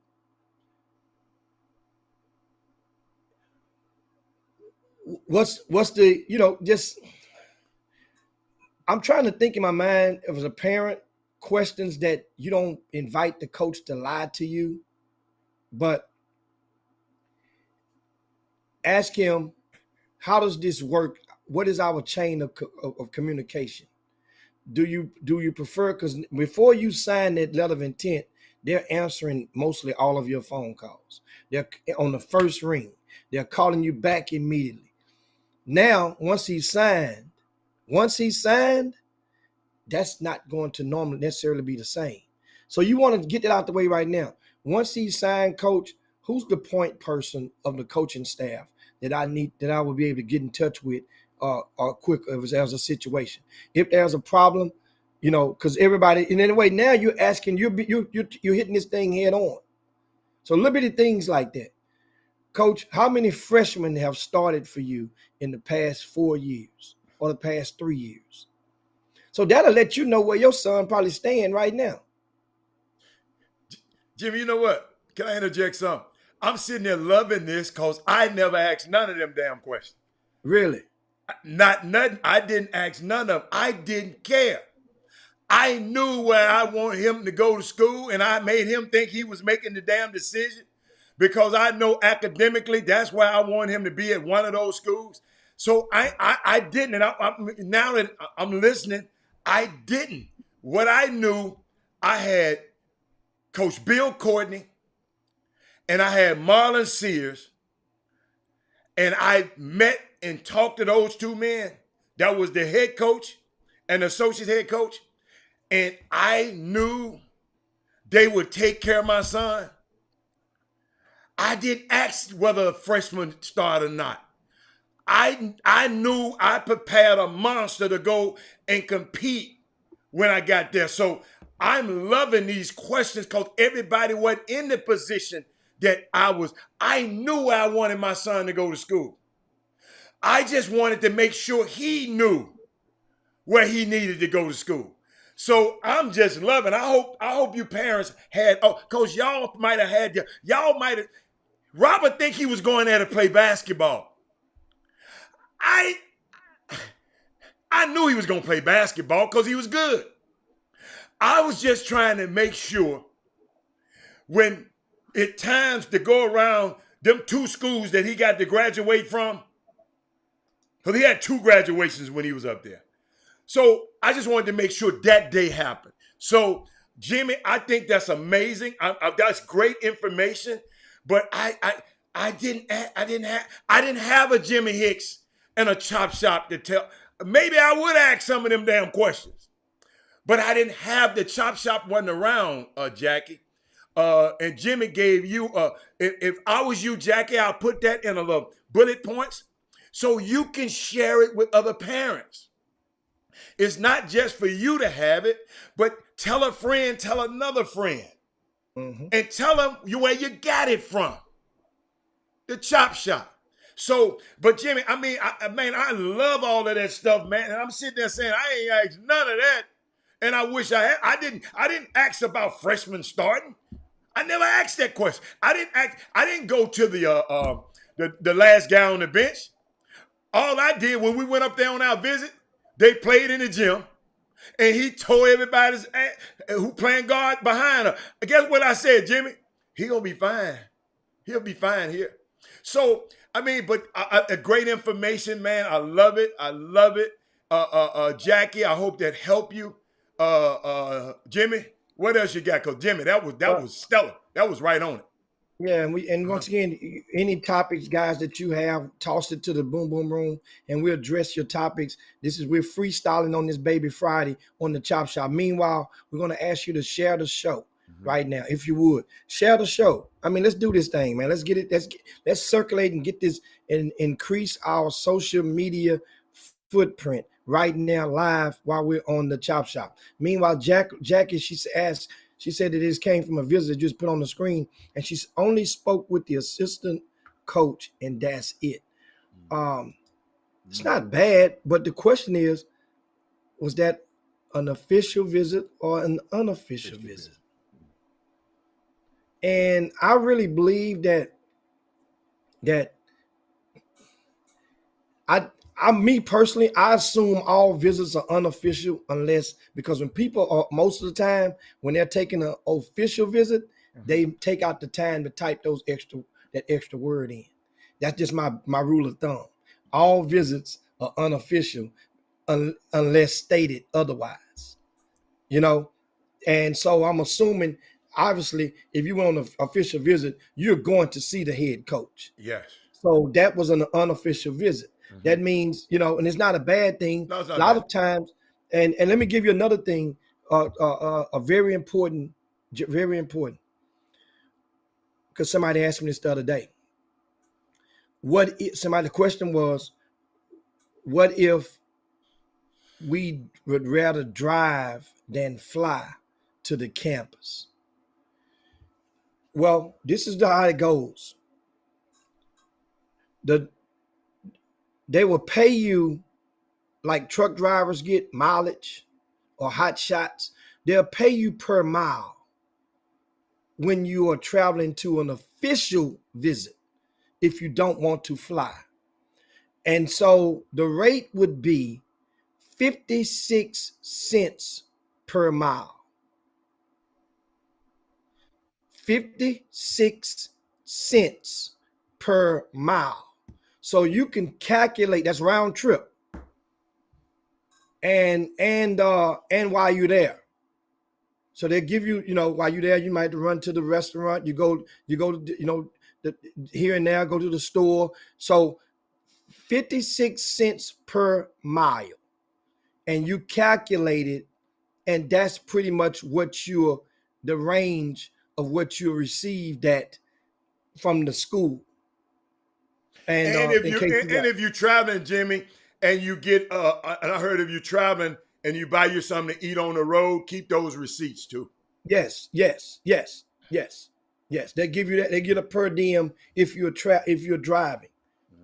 What's the just I'm trying to think in my mind as a parent, questions that you don't invite the coach to lie to you, but ask him, how does this work? What is our chain of communication? Do you prefer, because before you sign that letter of intent, they're answering mostly all of your phone calls. They're on the first ring. They're calling you back immediately. Now, once he's signed, that's not going to normally necessarily be the same. So you want to get that out the way right now. Once he's signed, coach, who's the point person of the coaching staff that I will be able to get in touch with quick if there's a situation, if there's a problem, because everybody, in any way, now you're asking, you're hitting this thing head on. So little bitty things like that. Coach, how many freshmen have started for you in the past 4 years or the past 3 years? So that'll let you know where your son probably staying right now. Jimmy, you know what? Can I interject something? I'm sitting there loving this because I never asked none of them damn questions. Really? Not nothing. I didn't ask none of them. I didn't care. I knew where I wanted him to go to school, and I made him think he was making the damn decision because I know academically that's where I want him to be, at one of those schools. So I didn't. And now that I'm listening, I didn't. What I knew, I had Coach Bill Courtney and I had Marlon Sears, and I met and talked to those two men. That was the head coach and the associate head coach. And I knew they would take care of my son. I didn't ask whether a freshman started or not. I knew I prepared a monster to go and compete when I got there. So I'm loving these questions because everybody wasn't in the position that I was. I knew I wanted my son to go to school. I just wanted to make sure he knew where he needed to go to school. So I'm just loving. I hope you parents had, because y'all might have had, Robert think he was going there to play basketball. I knew he was going to play basketball because he was good. I was just trying to make sure when it times to go around them two schools that he got to graduate from, Because he had 2 graduations when he was up there. So I just wanted to make sure that day happened. So Jimmy, I think that's amazing. That's great information. But I didn't have a Jimmy Hicks and a chop shop to tell. Maybe I would ask some of them damn questions, but I didn't have the chop shop wasn't around, Jackie. And Jimmy gave you. If I was you, Jackie, I'll put that in a little bullet points so you can share it with other parents. It's not just for you to have it, but tell a friend, tell another friend, and tell them where you got it from. The chop shop. So, but Jimmy, I mean, I love all of that stuff, man. And I'm sitting there saying, I ain't asked none of that. And I wish I had. I didn't ask about freshmen starting. I never asked that question. I didn't go to the last guy on the bench. All I did when we went up there on our visit, they played in the gym, and he tore everybody's ass, who playing guard behind her. Guess what I said, Jimmy? He gonna be fine. He'll be fine here. So, I mean, but great information, man. I love it. I love it. Jackie, I hope that helped you. Jimmy, what else you got? Because Jimmy, that was stellar. That was right on it. Yeah, and once again, any topics, guys, that you have, toss it to the Boom Boom Room, and we'll address your topics. We're freestyling on this Baby Friday on the Chop Shop. Meanwhile, we're going to ask you to share the show right now, if you would. Share the show. I mean, let's do this thing, man. Let's get it. Let's circulate and get this and increase our social media footprint right now, live, while we're on the Chop Shop. Meanwhile, Jackie, she said that this came from a visitor just put on the screen, and she only spoke with the assistant coach, and that's it. It's not bad, but the question is, was that an official visit or an unofficial visit? And I really believe that me personally, I assume all visits are unofficial because when people are, most of the time, when they're taking an official visit, they take out the time to type that extra word in. That's just my rule of thumb. All visits are unofficial unless stated otherwise, And so I'm assuming, obviously, if you went on an official visit, you're going to see the head coach. Yes. So that was an unofficial visit. That means, and it's not a bad thing. No, it's not a lot bad. of times, and let me give you another thing, a very important, because somebody asked me this the other day. The question was, what if we would rather drive than fly to the campus? Well, this is how it goes. They will pay you like truck drivers get mileage or hot shots. They'll pay you per mile when you are traveling to an official visit if you don't want to fly. And so the rate would be 56 cents per mile. 56 cents per mile. So you can calculate, that's round trip. And while you're there. So they give you, while you're there, you might have to run to the restaurant. You go to, here and there, go to the store. So 56 cents per mile. And you calculate it, and that's pretty much the range of what you received from the school. And if you're traveling, Jimmy, and you get, and I heard if you're traveling and you buy you something to eat on the road, keep those receipts too. Yes. They give you that. They get a per diem if you're driving,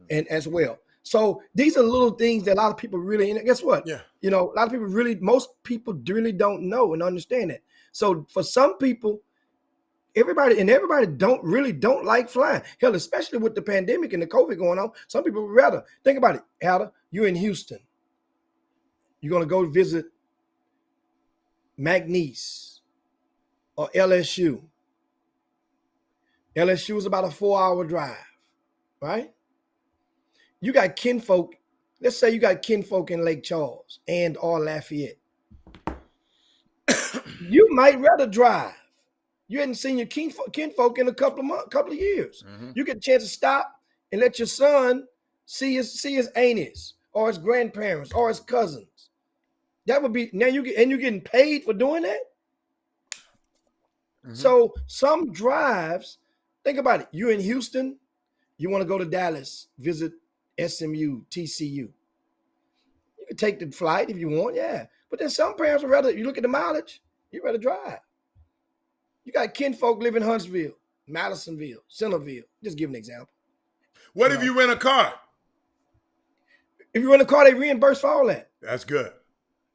and as well. So these are little things that a lot of people really. And guess what? Yeah. A lot of people most people really don't know and understand that. So for some people, everybody don't like flying. Hell, especially with the pandemic and the COVID going on, some people would rather. Think about it, Ada. You're in Houston. You're gonna go visit McNeese or LSU. LSU is about a 4-hour drive, right? You got kinfolk let's say you got kinfolk in Lake Charles and or Lafayette. You might rather drive. You hadn't seen your kinfolk in a couple of years. Mm-hmm. You get a chance to stop and let your son see his aunties or his grandparents or his cousins. That would be now you're getting paid for doing that. Mm-hmm. So some drives, think about it. You're in Houston, you want to go to Dallas, visit SMU, TCU. You can take the flight if you want, yeah. But then some parents would rather, you look at the mileage, you'd rather drive. You got kinfolk live in Huntsville, Madisonville, Centerville. Just give an example. What if you rent a car? If you rent a car, they reimburse for all that. That's good.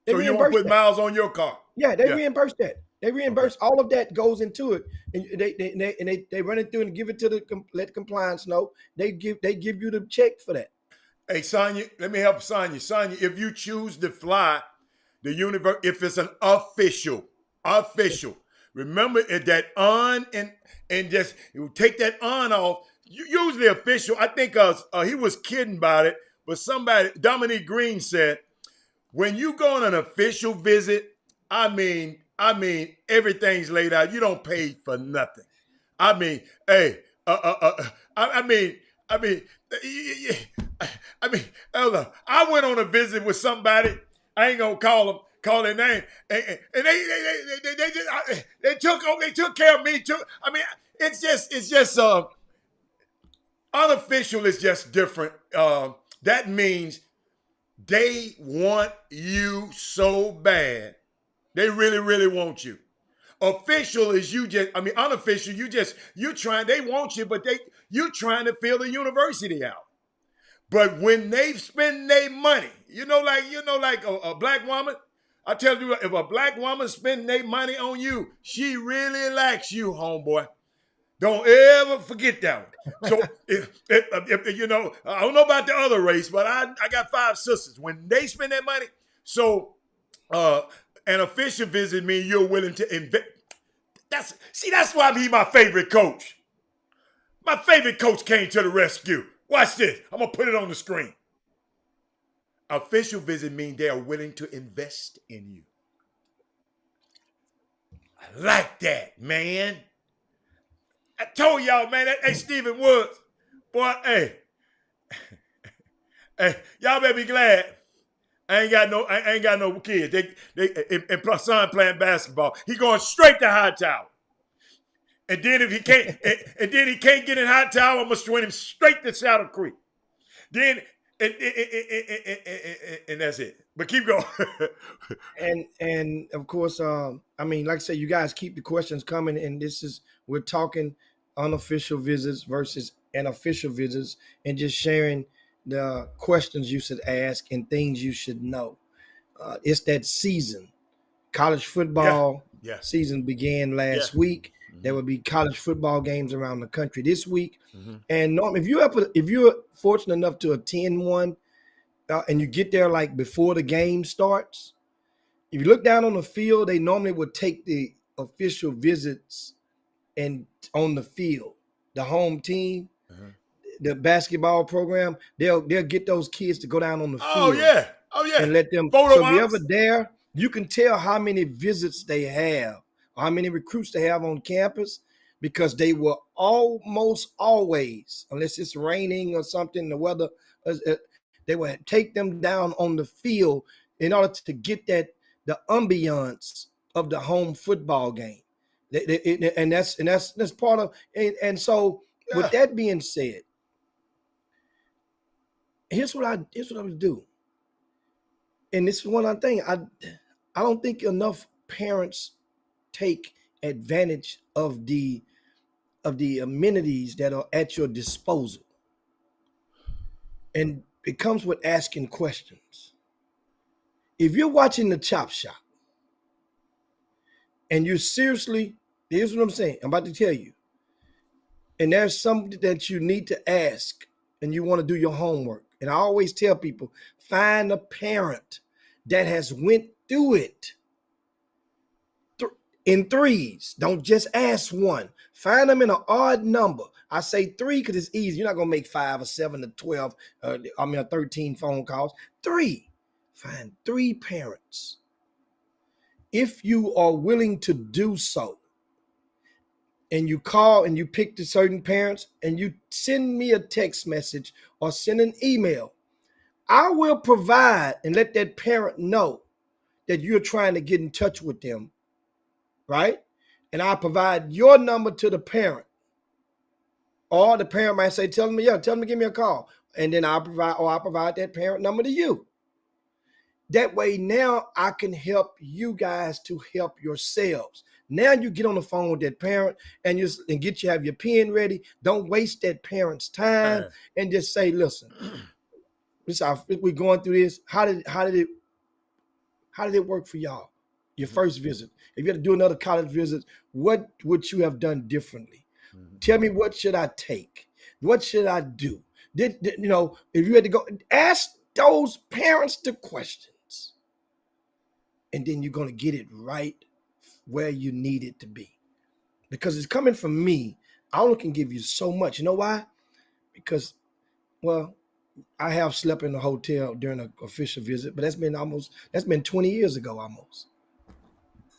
So you won't put miles on your car? Yeah, they reimburse that. They reimburse all of that goes into it, and they run it through and give it to let compliance know. They give you the check for that. Hey, Sonya, let me help Sonya. Sonya, if you choose to fly the universe, if it's an official, remember that on and just you take that on off. Usually official. I think he was kidding about it, but Dominique Green said, when you go on an official visit, I mean, everyththing's laid out. You don't pay for nothing. I mean, hey, Elder, I went on a visit with somebody. I ain't gonna call their name, and they took care of me too. I mean, it's just unofficial is just different. That means they want you so bad. They really, really want you. Official is unofficial, they want you, but you trying to fill the university out. But when they spend their money, like a black woman, I tell you, if a black woman spend their money on you, she really likes you, homeboy. Don't ever forget that one. So if I don't know about the other race, but I got 5 sisters. When they spend their money, so an official visit means you're willing to invest. That's why he's my favorite coach. My favorite coach came to the rescue. Watch this. I'm gonna put it on the screen. Official visit means they are willing to invest in you. I like that, man. I told y'all, man, hey, Stephen Woods, boy, hey, y'all better be glad. I ain't got no kids. And plus son playing basketball. He going straight to Hightower. And then if he can't, he can't get in Hightower, I'm gonna swing him straight to Shadow Creek. Then and that's it. But keep going. and of course, like I said, you guys keep the questions coming, and we're talking unofficial visits versus official visits, and just sharing the questions you should ask and things you should know. It's that season. College football season began last week. Mm-hmm. There will be college football games around the country this week. Mm-hmm. And Norm, if you're fortunate enough to attend one, and you get there like before the game starts, if you look down on the field, they normally would take the official visits and on the field, the home team, the basketball program, they'll get those kids to go down on the field. Oh yeah, and let them. So if you're ever there, you can tell how many visits they have, or how many recruits they have on campus, because they will almost always, unless it's raining or something, the weather, they will take them down on the field in order to get the ambiance of the home football game. And that's part of, and so with that being said, here's what I would do. And this is one other thing. I don't think enough parents take advantage of the amenities that are at your disposal. And it comes with asking questions. If you're watching the Chop Shop and you're seriously, here's what I'm saying, I'm about to tell you, and there's something that you need to ask and you want to do your homework. And I always tell people, find a parent that has went through it. in threes. Don't just ask one. Find them in an odd number. I say 3 because it's easy. You're not gonna make 5 or 7 or 12. 13 phone calls. 3. Find 3 parents. If you are willing to do so, and you call and you pick the certain parents, and you send me a text message or send an email, I will provide and let that parent know that you're trying to get in touch with them, right? And I'll provide your number to the parent. Or the parent might say, tell them to give me a call. And then I'll provide that parent number to you. That way now I can help you guys to help yourselves. Now you get on the phone with that parent and have your pen ready. Don't waste that parent's time and just say, listen, we're going through this. How did it work for y'all? Your first visit. If you had to do another college visit, what would you have done differently? Tell me, what should I take? What should I do? If you had to go, ask those parents the questions. And then you're going to get it right where you need it to be. Because it's coming from me. I only can give you so much. You know why? Because, well, I have slept in a hotel during an official visit, but that's been 20 years ago almost.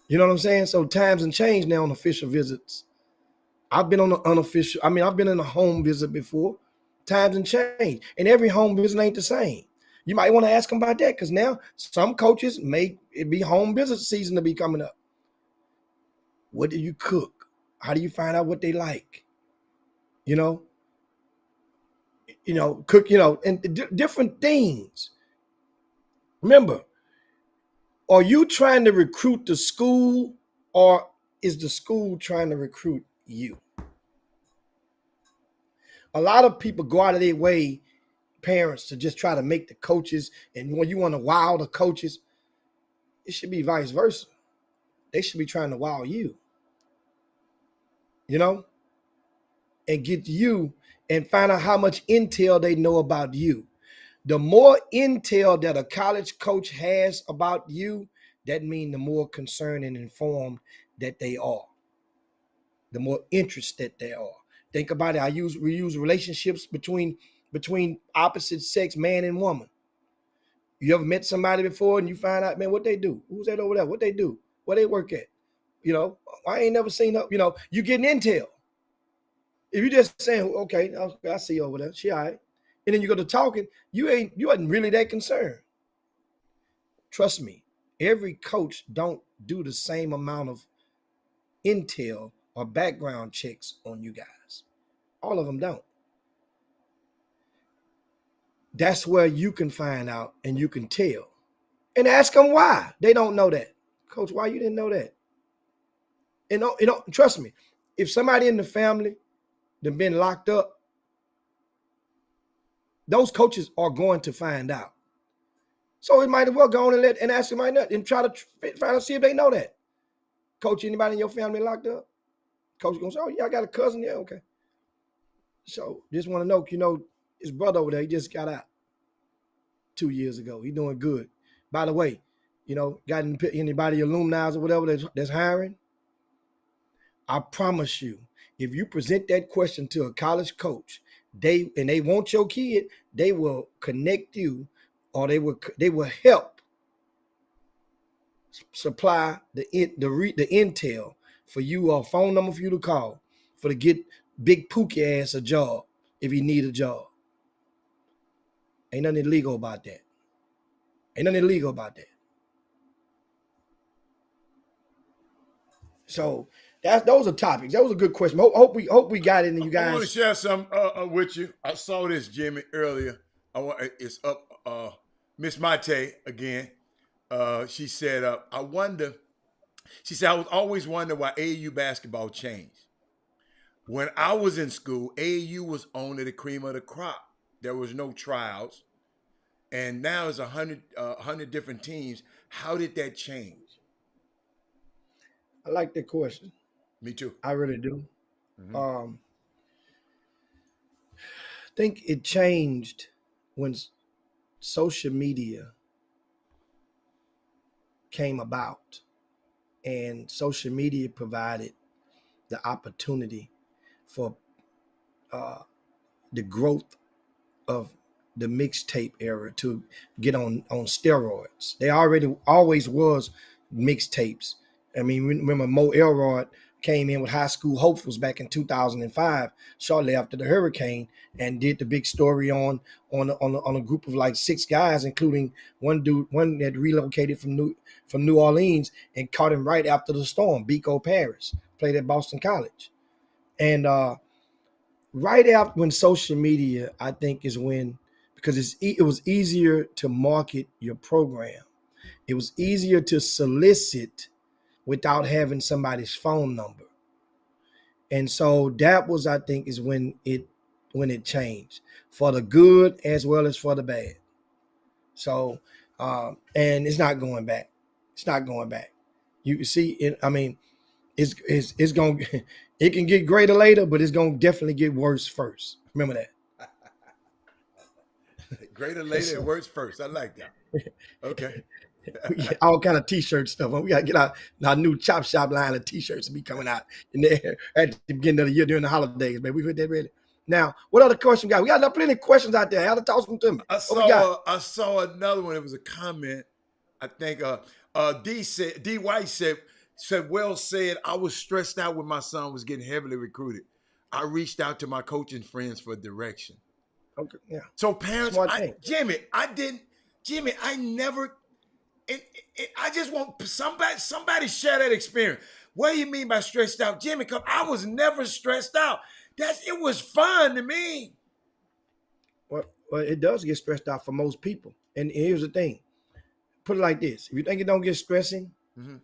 You know what I'm saying? So times and change now on official visits. I've been on an unofficial, I've been in a home visit before. Times and change. And every home visit ain't the same. You might want to ask them about that, because now some coaches may it be home visit season to be coming up. What do you cook? How do you find out what they like? Cook, and different things. Remember, are you trying to recruit the school, or is the school trying to recruit you? A lot of people go out of their way, parents, to just try to make the coaches, and when you want to wow the coaches, it should be vice versa. They should be trying to wow you, and get you and find out how much intel they know about you. The more intel that a college coach has about you, that means the more concerned and informed that they are, the more interested they are. Think about it. We use relationships between opposite sex, man and woman. You ever met somebody before and you find out, man, what they do? Who's that over there? What they do? Where they work at? I ain't never seen her. You getting intel. If you just saying, okay, I see you over there, she all right, and then you go to talking, you wasn't really that concerned. Trust me, every coach don't do the same amount of intel or background checks on you guys. All of them don't. That's where you can find out and you can tell. And ask them why. They don't know that. Coach, why you didn't know that? And trust me, if somebody in the family that been locked up, those coaches are going to find out. So it might as well go on and ask them right now and try to find out, see if they know that. Coach, anybody in your family locked up? Coach gonna say, oh yeah, I got a cousin. Yeah, okay. So just want to know, his brother over there, he just got out 2 years ago. He doing good. By the way, got anybody alumni or whatever that's hiring? I promise you, if you present that question to a college coach, they want your kid, they will connect you, or they will help supply the intel for you, or a phone number for you to call to get Big Pookie ass a job if he need a job. Ain't nothing illegal about that. So those are topics. That was a good question. Hope we got it, and you guys. I want to share some with you. I saw this, Jimmy, earlier. It's up. Miss Mate again. She said, I wonder. She said, I was always wondering why AAU basketball changed. When I was in school, AAU was only the cream of the crop. There was no trials, and now it's 100 different teams. How did that change? I like that question. Me too. I really do. Mm-hmm. I think it changed when social media came about. and social media provided the opportunity for the growth of the mixtape era to get on steroids. They already always was mixtapes. I mean, remember Mo Elrod came in with High School Hopefuls back in 2005, shortly after the hurricane, and did the big story on a group of like 6 guys, including one that relocated from New Orleans and caught him right after the storm. Biko Paris played at Boston College, and right after when social media, I think, is when, because it was easier to market your program. It was easier to solicit without having somebody's phone number. And so that was, I think, is when it changed for the good as well as for the bad. So, and it's not going back. It's not going back. You see it. I mean, it's going it can get greater later, but it's going to definitely get worse first. Remember that. Greater later and worse first. I like that. Okay. We get all kind of t-shirt stuff. We gotta get our new Chop Shop line of t-shirts to be coming out in there at the beginning of the year during the holidays, man. We get that ready. Now, what other question we got? We got plenty of questions out there. How to toss them to me. I saw another one. It was a comment. I think D White said, well said, I was stressed out when my son was getting heavily recruited. I reached out to my coaching friends for direction. Okay, yeah. So parents, Jimmy, I never, I just want somebody share that experience. What do you mean by stressed out, Jimmy? Because I was never stressed out. It was fun to me. Well, it does get stressed out for most people. And here's the thing. Put it like this. If you think it don't get stressing. Mm-hmm.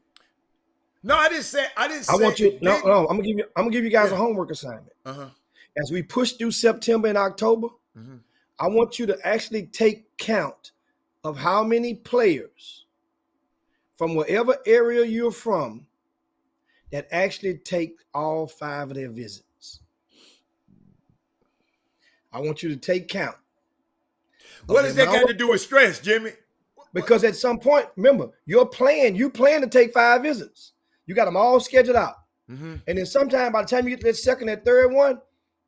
No, I didn't say. I want you. No. I'm gonna give you guys a homework assignment. Uh-huh. As we push through September and October, mm-hmm. I want you to actually take count of how many players from whatever area you're from that actually take all 5 of their visits. I want you to take count. What does that got to do with stress, Jimmy? Because at some point, remember, you plan to take 5 visits. You got them all scheduled out. Mm-hmm. And then sometime by the time you get to that second and third one,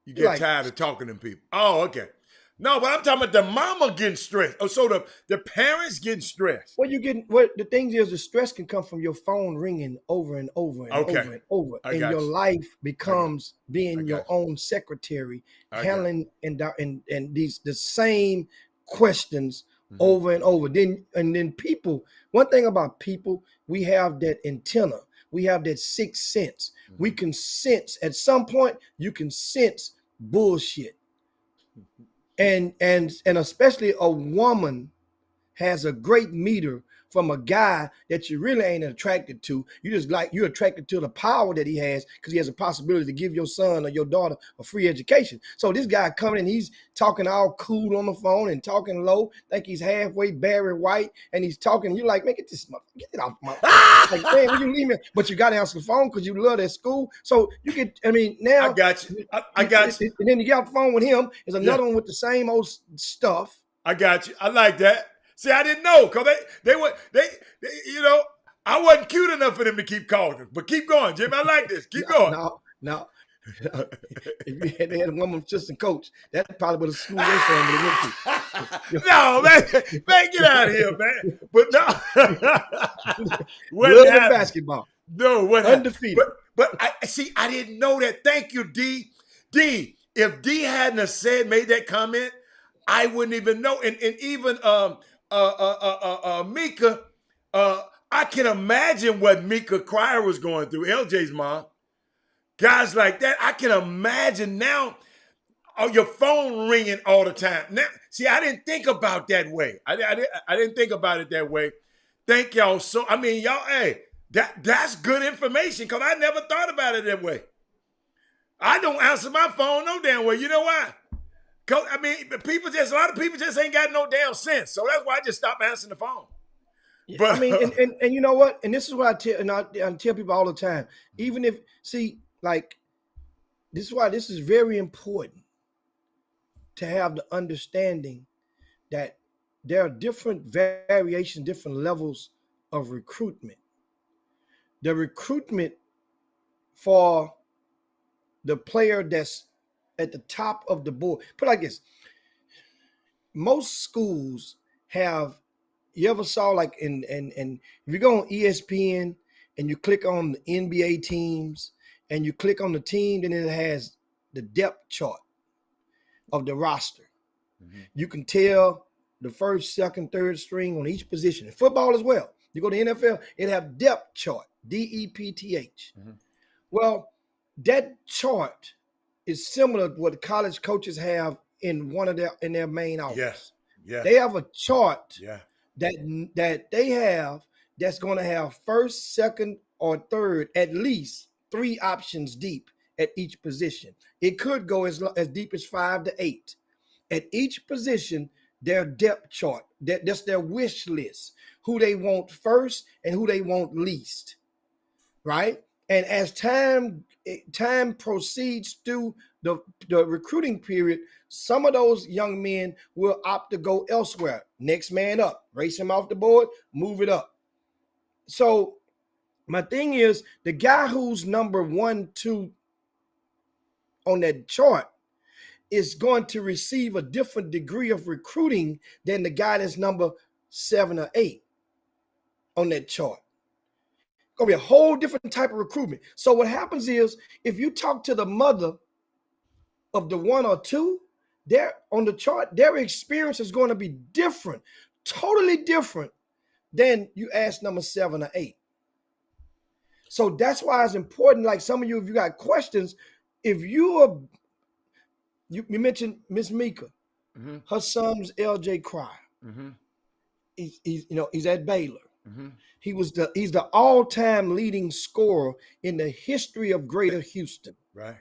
you get tired of talking to people. Oh, okay. No, but I'm talking about the mama getting stressed. Oh, so the parents getting stressed. The thing is, the stress can come from your phone ringing over and over and over and over. And your life becomes being your own secretary, handling and the same questions over and over. Then people, one thing about people, we have that antenna. We have that 6th sense. Mm-hmm. We can sense, at some point, you can sense bullshit. And especially a woman has a great meter from a guy that you really ain't attracted to. You're attracted to the power that he has because he has a possibility to give your son or your daughter a free education. So this guy coming in, he's talking all cool on the phone and talking low, think he's halfway Barry White, and he's talking. You're like, man, get it off my like, man, will you leave me? But you got to answer the phone because you love that school. So you get, now I got you. I got you. And then you get off the phone with him. There's another one with the same old stuff. I got you. I like that. See, I didn't know because they I wasn't cute enough for them to keep calling. But keep going, Jimmy. I like this. Keep going. No. If they had a woman assistant coach, that probably would have schooled your family went to. No, man, get out of here, man. But no, what basketball? No, what undefeated. But I didn't know that. Thank you, D. D. If D hadn't have made that comment, I wouldn't even know. And even Mika, I can imagine what Mika Cryer was going through, LJ's mom. Guys like that, I can imagine now your phone ringing all the time. Now, see, I didn't think about that way. I didn't think about it that way. Thank y'all. So, I mean, y'all, hey, that's good information because I never thought about it that way. I don't answer my phone no damn way. You know why? Because, I mean, a lot of people just ain't got no damn sense. So that's why I just stopped answering the phone. Yeah, but I mean, and you know what? And this is what I tell people all the time. Even if, this is why this is very important to have the understanding that there are different variations, different levels of recruitment. the recruitment for the player that's at the top of the board. Put it like this. Most schools have, you ever saw like and if you go on ESPN and you click on the NBA teams and you click on the team, then it has the depth chart of the roster. Mm-hmm. You can tell the first, second, third string on each position. In football as well. You go to the NFL, it have depth chart, DEPTH. Mm-hmm. Well, that chart is similar to what college coaches have in their main office. Yes. Yeah. They have a chart that they have that's going to have first, second, or third, at least 3 options deep at each position. It could go as deep as 5 to 8. At each position, their depth chart, that's their wish list, who they want first and who they want least, right? And as time proceeds through the recruiting period, some of those young men will opt to go elsewhere. Next man up, race him off the board, move it up. So my thing is, the guy who's number 1, 2 on that chart is going to receive a different degree of recruiting than the guy that's number 7 or 8 on that chart. Gonna be a whole different type of recruitment. So what happens is, if you talk to the mother of the 1 or 2, they're on the chart, their experience is going to be different, totally different than you ask number 7 or 8. So that's why it's important. Like some of you, if you got questions, if you mentioned Miss Mika, mm-hmm. her son's LJ Cryer. Mm-hmm. He's at Baylor. Mm-hmm. He's the all-time leading scorer in the history of Greater Houston. Right.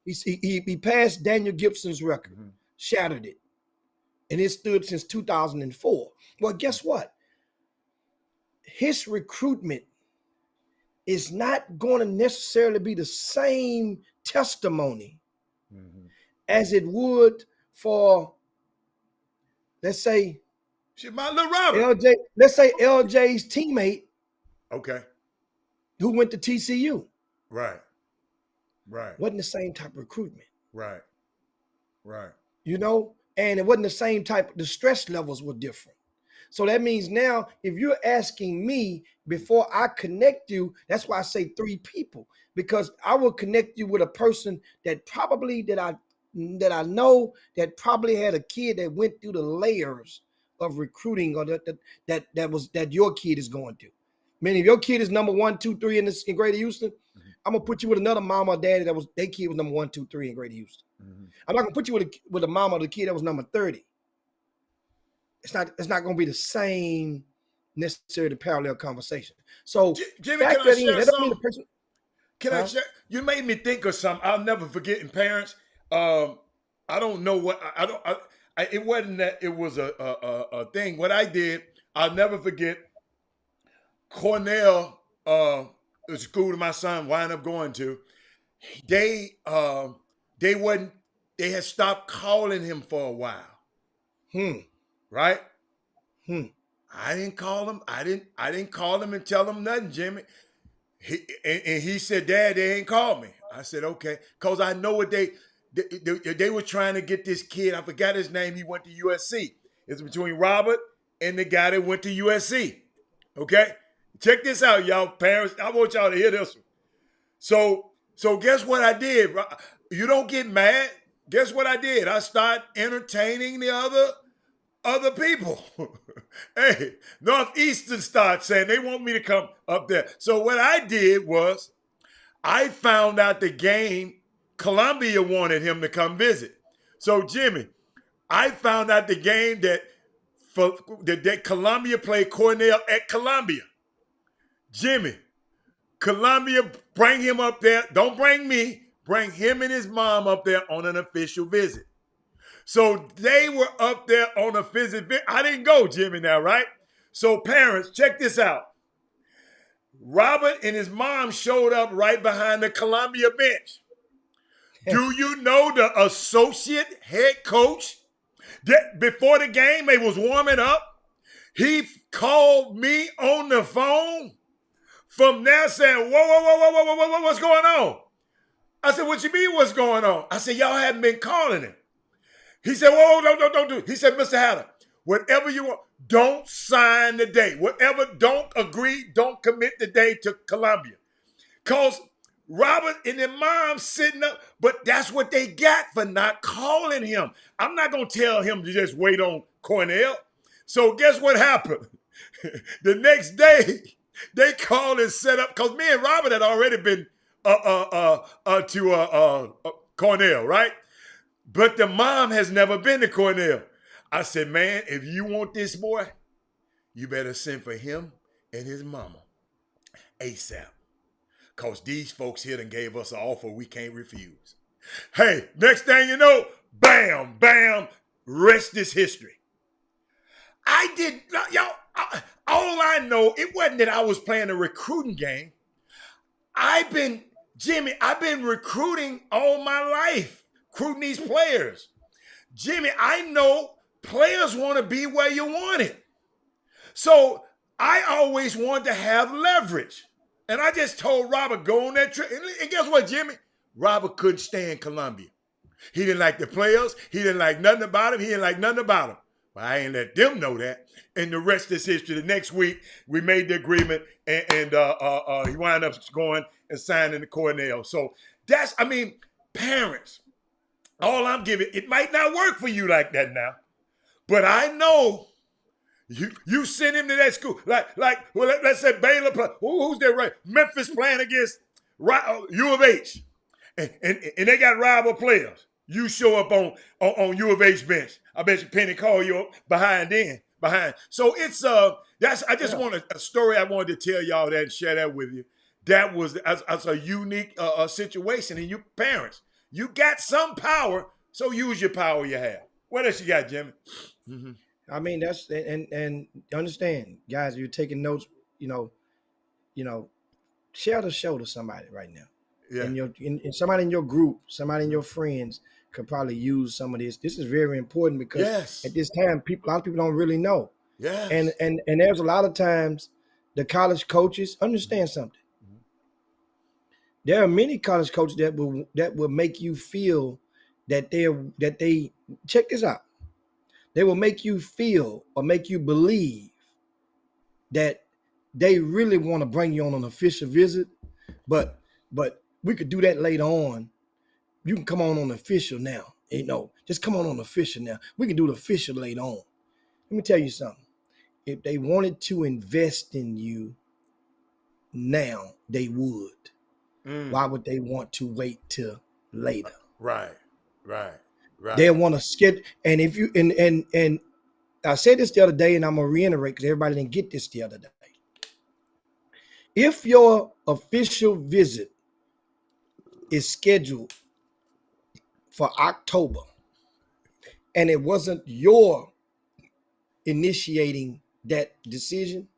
He passed Daniel Gibson's record, mm-hmm. shattered it, and it stood since 2004. Well, guess what? His recruitment is not going to necessarily be the same testimony mm-hmm. as it would for, let's say, my little Robert. LJ. Let's say LJ's teammate. Okay. Who went to TCU. Right. Wasn't the same type of recruitment. Right. And it wasn't the same type. The stress levels were different. So that means now, if you're asking me before I connect you, that's why I say 3 people, because I will connect you with a person that I know that probably had a kid that went through the layers of recruiting, or that your kid is going through. Meaning, if your kid is number 1, 2, 3 in Greater Houston, mm-hmm. I'm gonna put you with another mama or daddy their kid was number 1, 2, 3 in Greater Houston. Mm-hmm. I'm not gonna put you with a mama or the kid that was number 30. It's not gonna be the same necessarily parallel conversation. So Jimmy, can I share something? Can I share? You made me think of something I'll never forget in parents. I don't know what it wasn't that it was a thing. What I did, I'll never forget. Cornell, the school that my son wound up going to, they had stopped calling him for a while. Right? I didn't call him. I didn't call him and tell him nothing, Jimmy. He said, Dad, they ain't called me. I said, okay, because I know what they were trying to get this kid. I forgot his name. He went to USC. It's between Robert and the guy that went to USC. Okay? Check this out, y'all, parents. I want y'all to hear this one. So guess what I did? You don't get mad. Guess what I did? I started entertaining the other people. Hey, Northeastern started saying they want me to come up there. So what I did was I found out the game Columbia wanted him to come visit. So Jimmy, I found out the game that Columbia played Cornell at Columbia. Jimmy, Columbia, bring him up there. Don't bring me. Bring him and his mom up there on an official visit. So they were up there on a visit. I didn't go, Jimmy, now, right? So parents, check this out. Robert and his mom showed up right behind the Columbia bench. Do you know the associate head coach that before the game they was warming up? He called me on the phone from there saying, whoa, what's going on? I said, what you mean what's going on? I said, y'all haven't been calling him. He said, whoa, don't do it. He said, Mr. Hatter, whatever you want, don't sign the day. Whatever, don't agree, don't commit the day to Columbia. Because Robert and their mom sitting up, but that's what they got for not calling him. I'm not going to tell him to just wait on Cornell. So guess what happened? The next day, they called and set up, because me and Robert had already been to Cornell, right? But the mom has never been to Cornell. I said, man, if you want this boy, you better send for him and his mama ASAP. Because these folks here done gave us an offer we can't refuse. Hey, next thing you know, bam, bam, rest is history. All I know, it wasn't that I was playing a recruiting game. I've been recruiting all my life, recruiting these players. Jimmy, I know players want to be where you want it. So I always wanted to have leverage. And I just told Robert, go on that trip. And guess what, Jimmy? Robert couldn't stand Columbia. He didn't like the players. He didn't like nothing about him. He didn't like nothing about them. But I ain't let them know that. And the rest is history. The next week, we made the agreement, and he wound up going and signing the Cornell. So parents, all I'm giving, it might not work for you like that now, but I know you send him to that school. Let's say Baylor play. Who's there, right? Memphis playing against U of H, and they got rival players. You show up on U of H bench. I bet you Penny call you up behind. So it's I wanted a story I wanted to tell y'all that and share that with you. That was that's a unique situation. And you parents, you got some power, so use your power you have. What else you got, Jimmy? Mm-hmm. I mean, that's and understand, guys, you're taking notes, share the show to somebody right now. Yeah. And somebody in your group, somebody in your friends could probably use some of this. This is very important because at this time, a lot of people don't really know. Yeah. And there's a lot of times the college coaches understand something. Mm-hmm. There are many college coaches that will make you feel that they check this out. They will make you feel or make you believe that they really want to bring you on an official visit, but we could do that later on. You can come on official now. Just come on official now. We can do the official later on. Let me tell you something. If they wanted to invest in you now, they would. Why would they want to wait till later? Right. They want to schedule. And if you and I said this the other day, and I'm gonna reiterate because everybody didn't get this the other day. If your official visit is scheduled for October, and it wasn't your initiating that decision,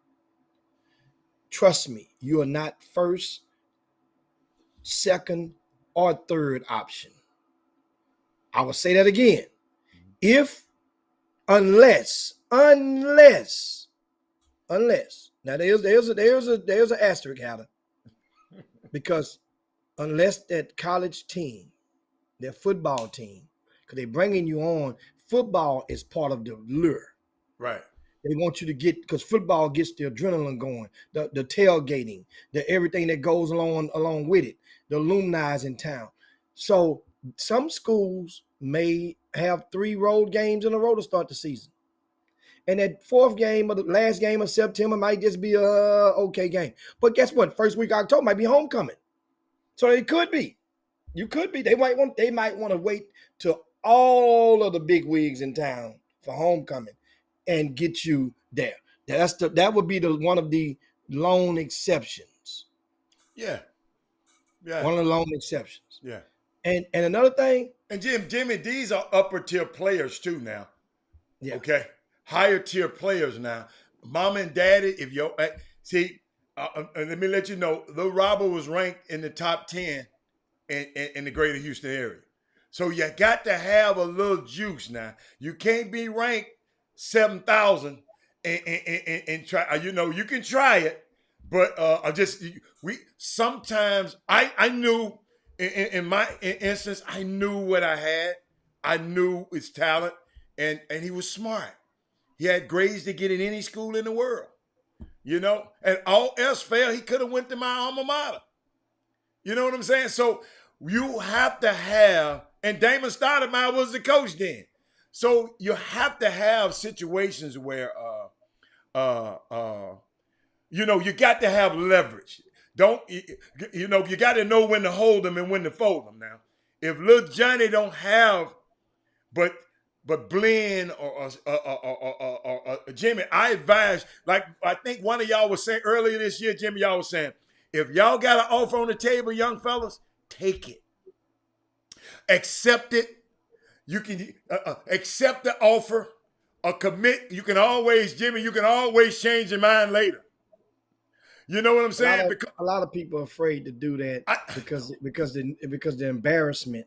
trust me, you are not first, second, or third option. I will say that again. Unless, now there's an asterisk, Hatter, because unless that college team, their football team, because they're bringing you on, football is part of the lure. Right. They want you to because football gets the adrenaline going, the tailgating, the everything that goes along with it, the alumni in town. So some schools may have 3 road games in a row to start the season. And that fourth game or the last game of September might just be a okay game. But guess what? First week of October might be homecoming. So it could be. You could be. They might want to wait till all of the big wigs in town for homecoming and get you there. That would be one of the lone exceptions. Yeah. One of the lone exceptions. Yeah. And another thing. And Jimmy, these are upper tier players too now. Yeah. Okay. Higher tier players now. Mom and daddy, if you're let me let you know, Lil Robert was ranked in the top 10 in the greater Houston area. So you got to have a little juice now. You can't be ranked 7,000 and try. You can try it, But we sometimes I knew in my instance, I knew what I had. I knew his talent, and he was smart. He had grades to get in any school in the world, and all else failed, he could have went to my alma mater. You know what I'm saying? So you have to have, and Damon Stoudemire was the coach then. So you have to have situations where, you got to have leverage. You got to know when to hold them and when to fold them. Now, if little Johnny don't have, but Blinn or Jimmy, I advise, like I think one of y'all was saying earlier this year, Jimmy, y'all was saying, if y'all got an offer on the table, young fellas, take it. Accept it. You can accept the offer or commit. You can always, Jimmy, you can always change your mind later. You know what I'm saying? A lot of people are afraid to do that because the embarrassment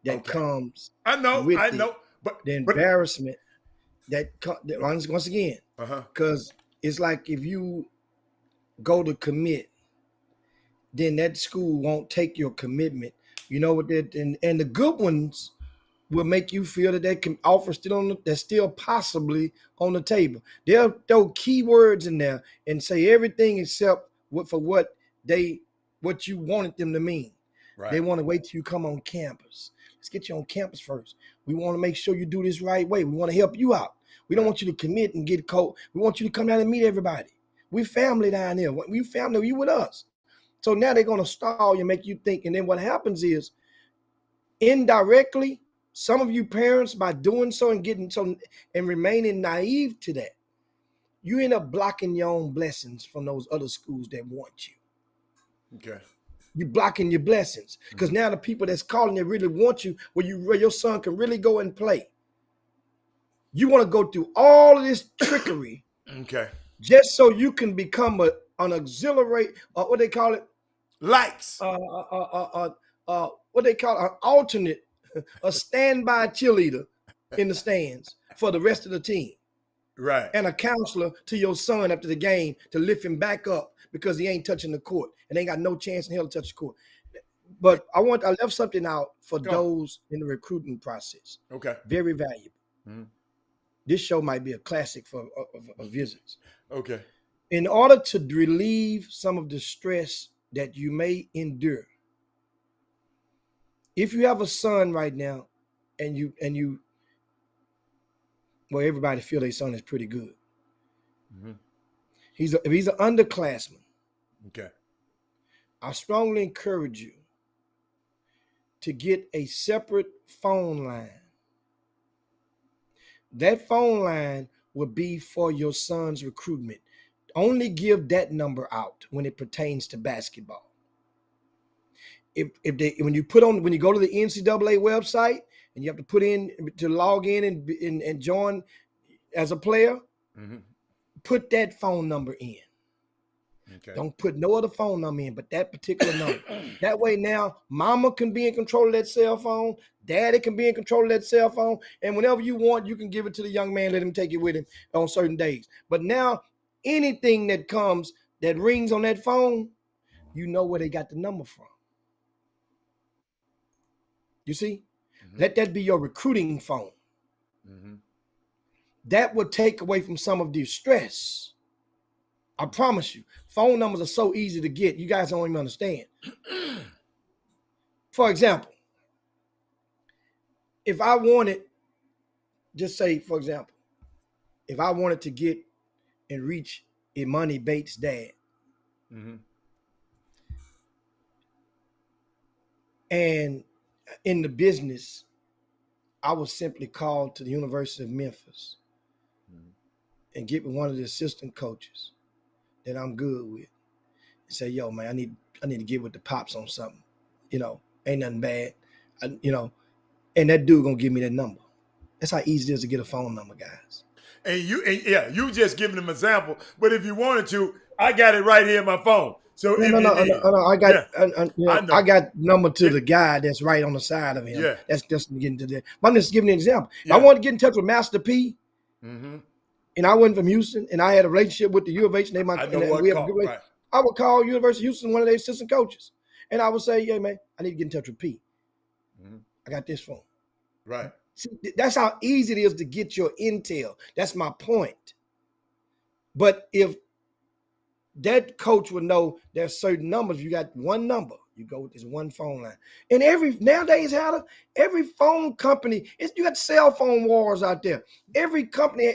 that comes. I know. But the embarrassment that once again, because it's like if you go to commit, then that school won't take your commitment. You know what? And the good ones will make you feel that they can offer that's still possibly on the table. They'll throw keywords in there and say everything except what you wanted them to mean. Right. They want to wait till you come on campus. Let's get you on campus first. We want to make sure you do this right way. We want to help you out. We don't want you to commit and get cold. We want you to come down and meet everybody. We family down there. We family, you with us. So now they're going to stall you, make you think. And then what happens is indirectly, some of you parents, by doing so and remaining naive to that, you end up blocking your own blessings from those other schools that want you. Okay. You're blocking your blessings because now the people that's calling that really want you, where your son can really go and play. You want to go through all of this trickery, just so you can become an auxiliary, what they call it, likes, what they call an alternate, a standby cheerleader in the stands for the rest of the team. Right. And a counselor to your son after the game to lift him back up because he ain't touching the court and ain't got no chance in hell to touch the court. But I left something out for those in the recruiting process. Okay. Very valuable. Mm-hmm. This show might be a classic for visits. Okay. In order to relieve some of the stress that you may endure, if you have a son right now and you well, everybody feel their son is pretty good. Mm-hmm. If he's an underclassman, okay, I strongly encourage you to get a separate phone line. That phone line will be for your son's recruitment. Only give that number out when it pertains to basketball. When you go to the NCAA website and you have to put in to log in and join as a player, put that phone number in. Okay. Don't put no other phone number in, but that particular number. That way now, mama can be in control of that cell phone, daddy can be in control of that cell phone, and whenever you want, you can give it to the young man, let him take it with him on certain days. But now, anything that comes that rings on that phone, you know where they got the number from. You see? Mm-hmm. Let that be your recruiting phone. Mm-hmm. That would take away from some of the stress. I promise you. Phone numbers are so easy to get. You guys don't even understand. For example, if I wanted, just say, for example, if I wanted to get and reach Imani Bates' dad, and in the business, I would simply call to the University of Memphis and get with one of the assistant coaches that I'm good with and say, yo, man, I need to get with the pops on something. Ain't nothing bad. And that dude gonna give me that number. That's how easy it is to get a phone number, guys. And you just giving them an example. But if you wanted to, I got it right here in my phone. So I got number to the guy that's right on the side of him. Yeah. That's just getting to that. I'm just giving you an example. Yeah. I wanted to get in touch with Master P. And I went from Houston, and I had a relationship with the U of H. And I would call University of Houston, one of their assistant coaches, and I would say, "Yeah, man, I need to get in touch with P. I got this phone." Right. See, that's how easy it is to get your intel. That's my point. But if that coach would know there's certain numbers, you got one number, you go with this one phone line. And nowadays, every phone company, you got cell phone wars out there. Every company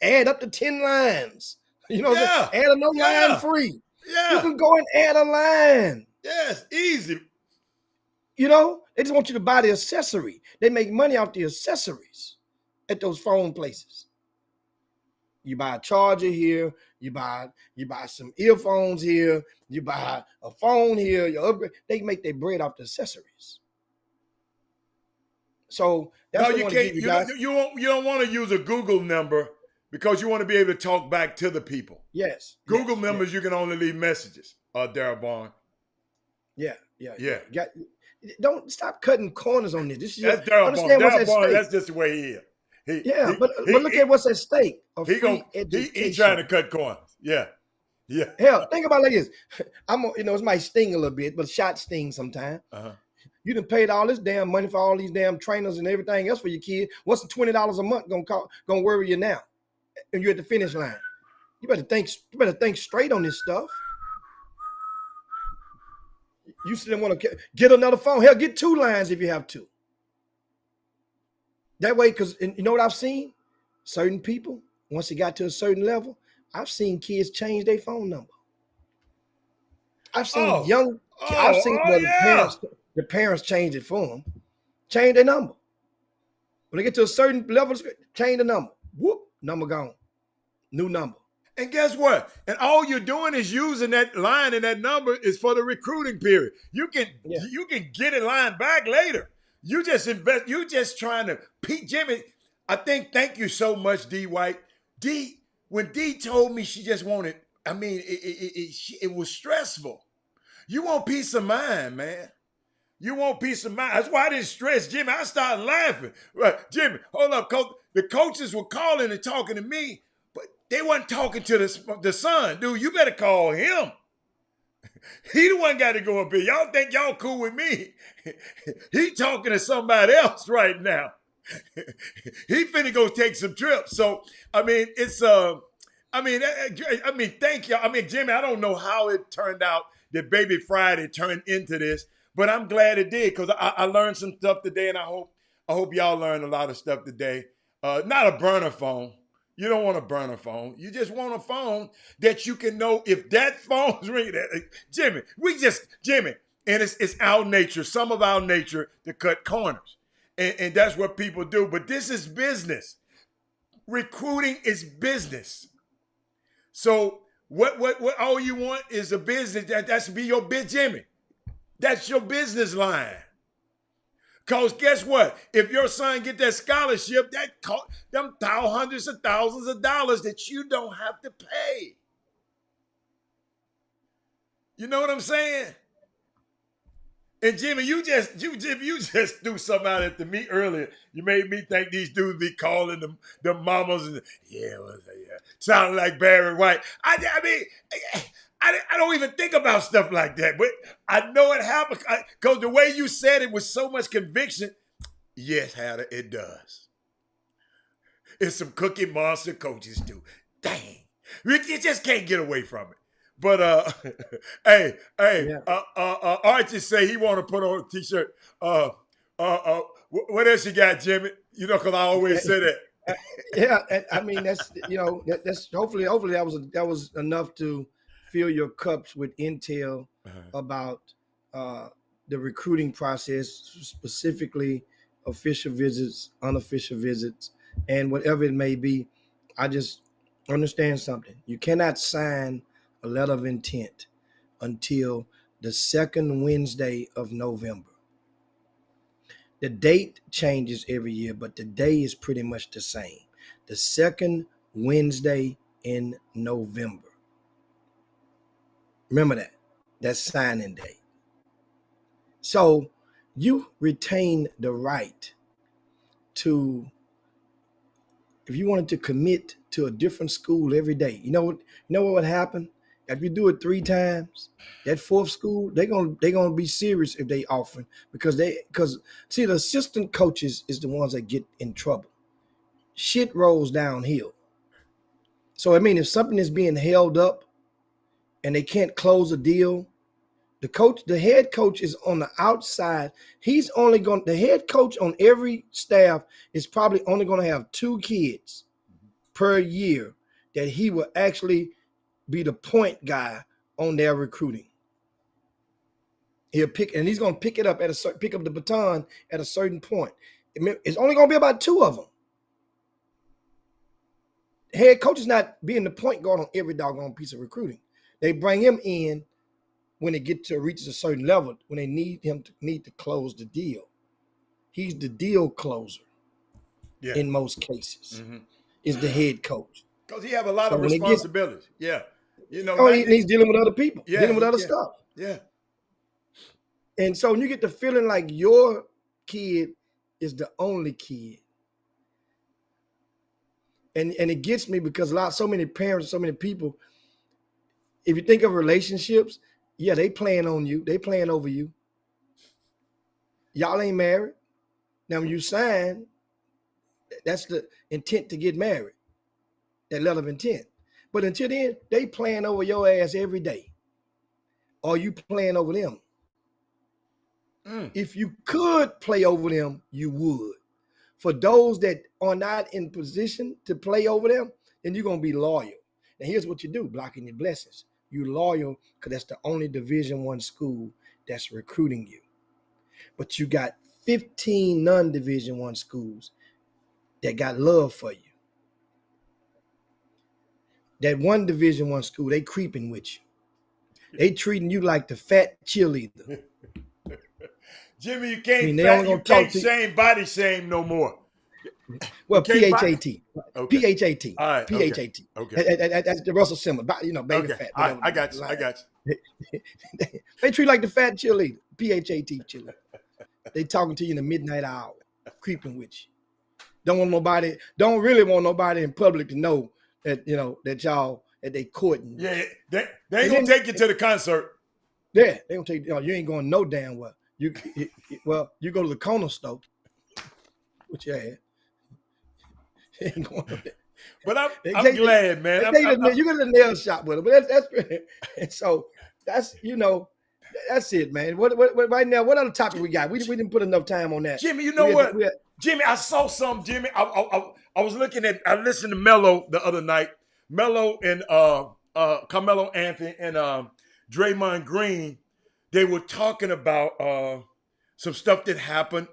add up to 10 lines. You know, add a no line free. Yeah. You can go and add a line. Yes, easy. You know, they just want you to buy the accessory. They make money off the accessories at those phone places. You buy a charger here, you buy some earphones here, you buy a phone here, you upgrade. They make their bread off the accessories. So that's No, what you I want to can't. give you guys. You don't want to use a Google number because you want to be able to talk back to the people. Yes. Google yes, numbers, you can only leave messages. Darryl Vaughn. Yeah. Don't stop cutting corners on this. This is That's Darryl Vaughn. Darryl Vaughn, that's just the way he is. But look at what's at stake. He trying to cut corners. Yeah. Hell, think about it like this. It might sting a little bit, but shots sting sometimes. You done paid all this damn money for all these damn trainers and everything else for your kid. What's the $20 a month gonna worry you now? And you're at the finish line. You better think straight on this stuff. You still want to get another phone. Hell, get 2 lines if you have to. That way, because you know what I've seen? Certain people, once it got to a certain level, I've seen kids change their phone number. I've seen the parents change it for them. Change their number. When they get to a certain level, change the number. Whoop, number gone. New number. And guess what? And all you're doing is using that line and that number is for the recruiting period. You can get a line back later. You just invest. You just trying to Pete Jimmy. Thank you so much, D White. When D told me she just wanted, it was stressful. You want peace of mind, man. You want peace of mind. That's why I didn't stress Jimmy. I started laughing. Right, Jimmy, hold up, coach. The coaches were calling and talking to me, but they wasn't talking to the son. Dude, you better call him. He the one got to go up here. Y'all think y'all cool with me? He talking to somebody else right now. He finna go take some trips. So, thank y'all. Jimmy, I don't know how it turned out that Baby Friday turned into this, but I'm glad it did because I learned some stuff today, and I hope y'all learned a lot of stuff today. Not a burner phone. You don't want a burner phone. You just want a phone that you can know if that phone's ringing. Jimmy, and it's our nature, some of our nature to cut corners. And that's what people do. But this is business. Recruiting is business. So what all you want is a business that should be your business, Jimmy. That's your business line. Because guess what? If your son get that scholarship, that cost them hundreds of thousands of dollars that you don't have to pay. You know what I'm saying? And Jimmy, you just threw something out at me earlier. You made me think these dudes be calling them mamas and sounding like Barry White. I don't even think about stuff like that, but I know it happened because the way you said it with so much conviction. Yes, Hatter, it does. It's some Cookie Monster coaches do. Dang, you just can't get away from it. But Archie say he want to put on a t-shirt. What else you got, Jimmy? Because I always say that. That's hopefully that was enough to fill your cups with intel about the recruiting process, specifically official visits, unofficial visits, and whatever it may be. I just understand something. You cannot sign a letter of intent until the second Wednesday of November. The date changes every year, but the day is pretty much the same. The second Wednesday in November. Remember that. That's signing day. So you retain the right to, if you wanted to commit to a different school every day, you know what would happen? If you do it 3 times, that fourth school, they're gonna be serious if they offering because see the assistant coaches is the ones that get in trouble. Shit rolls downhill. So I mean, if something is being held up and they can't close a deal, the head coach is on the outside. The head coach on every staff is probably only going to have 2 kids per year that he will actually be the point guy on their recruiting. He's going to pick it up pick up the baton at a certain point. It's only going to be about 2 of them. The head coach is not being the point guard on every doggone piece of recruiting. They bring him in when it reaches a certain level, when they need to close the deal. He's the deal closer in most cases, is the head coach. Because he have a lot of responsibilities. He's dealing with other people, dealing with other stuff. Yeah. And so when you get the feeling like your kid is the only kid, and it gets me because so many parents, so many people, if you think of relationships, they playing on you. They playing over you. Y'all ain't married. Now, when you sign, that's the intent to get married, that letter of intent. But until then, they playing over your ass every day. Or you playing over them. If you could play over them, you would. For those that are not in position to play over them, then you're going to be loyal. Now, here's what you do, blocking your blessings. You're loyal because that's the only Division I school that's recruiting you. But you got 15 non-Division I schools that got love for you. That one Division I school, they creeping with you. They treating you like the fat cheerleader. Jimmy, you can't shame, body shame no more. Well, PHAT. Okay. PHAT. All right. PHAT. Okay. That's the Russell Simmons, baby fat. I got you. They treat like the fat cheerleader, PHAT cheerleader. They talking to you in the midnight hour, creeping with you. Don't really want nobody in public to know that, that they courting. Yeah, they ain't gonna take you to the concert. Yeah, they gonna take you ain't going no damn well. You go to the corner store, which ain't going no damn. But I'm glad, man. You got a nail shop with them, but that's and so that's that's it, man. What right now? What other topic we got? We didn't put enough time on that. Jimmy, you know what? Jimmy, I saw something. Jimmy, I was I listened to Melo the other night. Melo and Carmelo Anthony and Draymond Green. They were talking about some stuff that happened,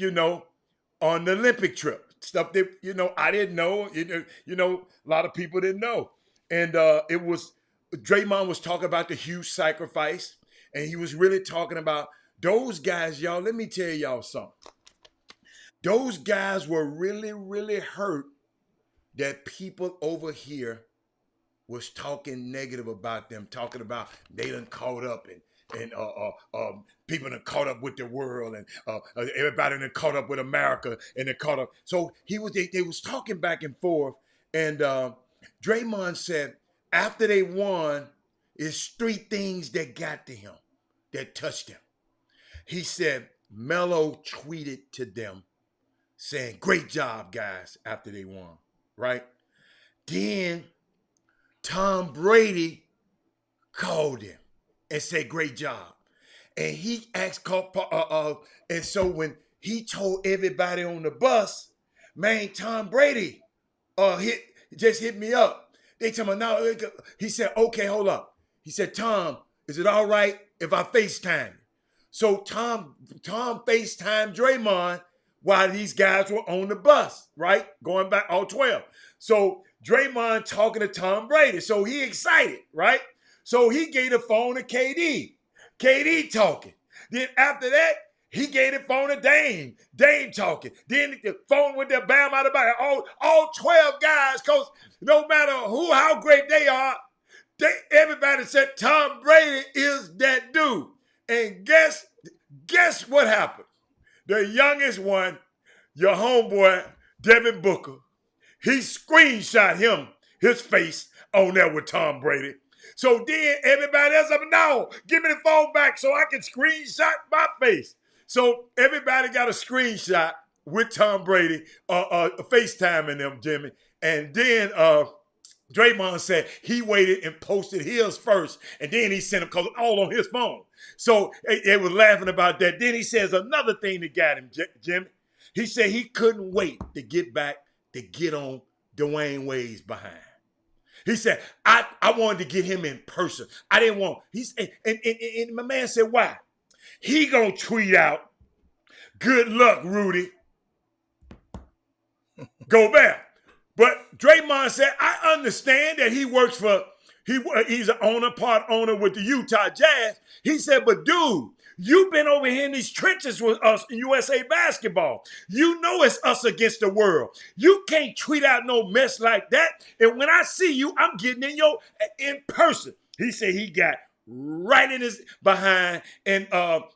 on the Olympic trip. Stuff that, I didn't know. A lot of people didn't know. And Draymond was talking about the huge sacrifice. And he was really talking about those guys, y'all. Let me tell y'all something. Those guys were really, really hurt that people over here was talking negative about them, talking about they done caught up and people done caught up with the world and everybody done caught up with America and they caught up. So they was talking back and forth, and Draymond said after they won, it's 3 things that got to him, that touched him. He said Melo tweeted to them saying, "Great job, guys," after they won, right? Then Tom Brady called him and said, "Great job." And he asked, and so when he told everybody on the bus, man, Tom Brady just hit me up. They tell me now, he said, "Okay, hold up." He said, "Tom, is it all right if I FaceTime?" So Tom FaceTime Draymond while these guys were on the bus, right? Going back, all 12. So Draymond talking to Tom Brady. So he excited, right? So he gave the phone to KD. KD talking. Then after that, he gave the phone to Dame. Dame talking. Then the phone went there, bam, out of body. All 12 guys, because no matter how great they are, everybody said Tom Brady is that dude. And guess what happened? The youngest one, your homeboy, Devin Booker, he screenshot his face on there with Tom Brady. So then everybody else, I'm no, give me the phone back so I can screenshot my face. So everybody got a screenshot with Tom Brady, FaceTiming them, Jimmy. And then Draymond said he waited and posted his first, and then he sent them because all on his phone. So they was laughing about that. Then he says another thing that got him, Jimmy. He said he couldn't wait to get back to get on Dwayne Wade's behind. He said, I wanted to get him in person. I didn't want, and my man said, why? He gonna tweet out, good luck, Rudy. Go back. But Draymond said, I understand that he works for, he's an part owner with the Utah Jazz. He said, but dude, you've been over here in these trenches with us in USA basketball. You know it's us against the world. You can't tweet out no mess like that. And when I see you, I'm getting in person. He said he got right in his behind. And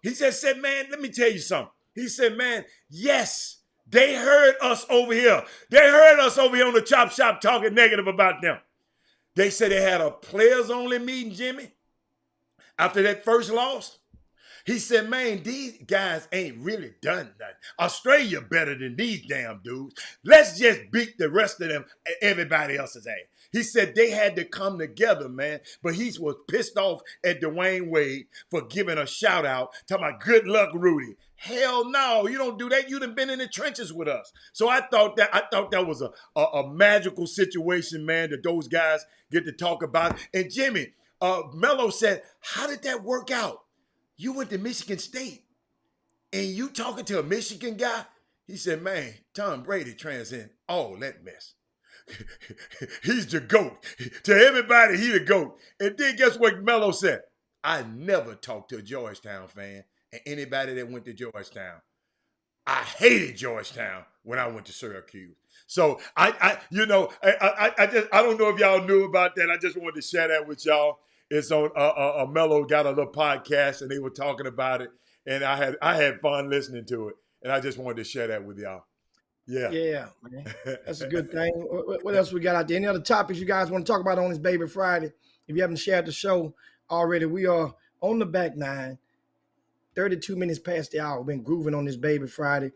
he just said, man, let me tell you something. He said, man, yes, they heard us over here. They heard us over here on the Chop Shop talking negative about them. They said they had a players-only meeting, Jimmy, after that first loss. He said, man, these guys ain't really done nothing. Australia better than these damn dudes. Let's just beat the rest of them, everybody else's ass. He said they had to come together, man. But he was pissed off at Dwayne Wade for giving a shout out, talking about good luck, Rudy. Hell no, you don't do that. You done been in the trenches with us. So I thought that was a magical situation, man, that those guys get to talk about. And Jimmy, Melo said, how did that work out? You went to Michigan State and you talking to a Michigan guy? He said, man, Tom Brady transcends all that mess. He's the GOAT. To everybody, he the GOAT. And then guess what Melo said? I never talked to a Georgetown fan and anybody that went to Georgetown. I hated Georgetown when I went to Syracuse. So I don't know if y'all knew about that. I just wanted to share that with y'all. It's on Melo got a little podcast and they were talking about it, and I had fun listening to it, and I just wanted to share that with y'all. Yeah, man. That's a good thing. What else we got out there? Any other topics you guys want to talk about on this Baby Friday? If you haven't shared the show already, we are on the back nine, 32 minutes past the hour. We've been grooving on this Baby Friday.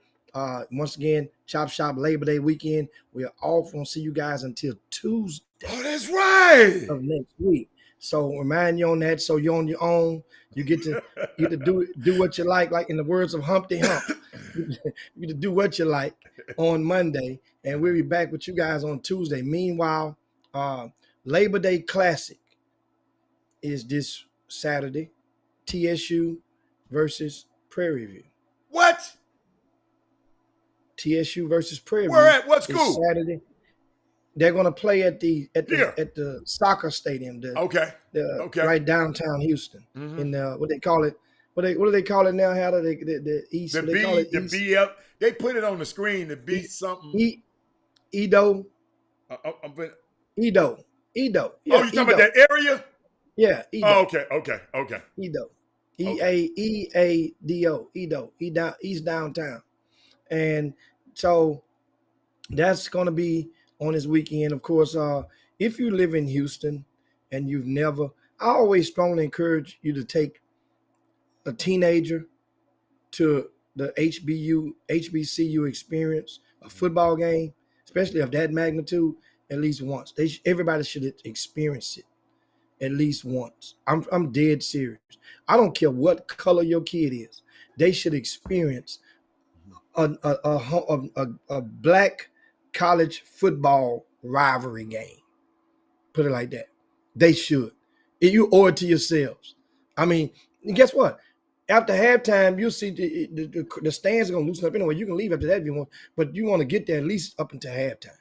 Once again, Chop Shop Labor Day weekend. We are off. We'll see you guys until Tuesday. Oh, that's right. Of next week. So remind you on that. So you're on your own. You get to do what you like in the words of Humpty Hump. You get to do what you like on Monday, and we'll be back with you guys on Tuesday. Meanwhile, Labor Day Classic is this Saturday. TSU versus Prairie View. What? TSU versus Prairie View. Where at? What school? Saturday. They're going to play at the soccer stadium. Okay. Right downtown Houston. Mm-hmm. In what they call it? What do they call it now? How do the East? The B, call it the East? BF. They put it on the screen. The B something. Edo. Edo. Yeah, oh, you talking about that area? Yeah. Edo. Oh, okay. Edo. EADO. Edo. East downtown. And so that's going to be on this weekend. Of course, if you live in Houston and you've never, I always strongly encourage you to take a teenager to the HBCU experience, a football game, especially of that magnitude, at least once. Everybody should experience it at least once. I'm dead serious. I don't care what color your kid is. They should experience a black college football rivalry game. Put it like that. They should. You owe it to yourselves. I mean, guess what? After halftime, you'll see the stands are going to loosen up anyway. You can leave after that if you want, but you want to get there at least up until halftime.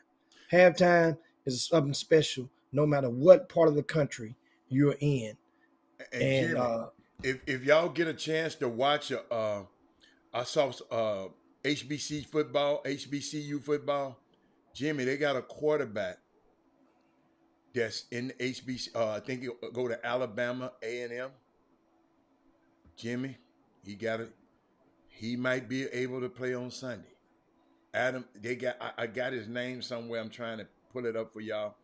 Halftime is something special no matter what part of the country you're in. And if y'all get a chance to watch, I saw HBCU football. Jimmy, they got a quarterback that's in HBC. I think he'll go to Alabama A&M. Jimmy, he might be able to play on Sunday. I got his name somewhere. I'm trying to pull it up for y'all.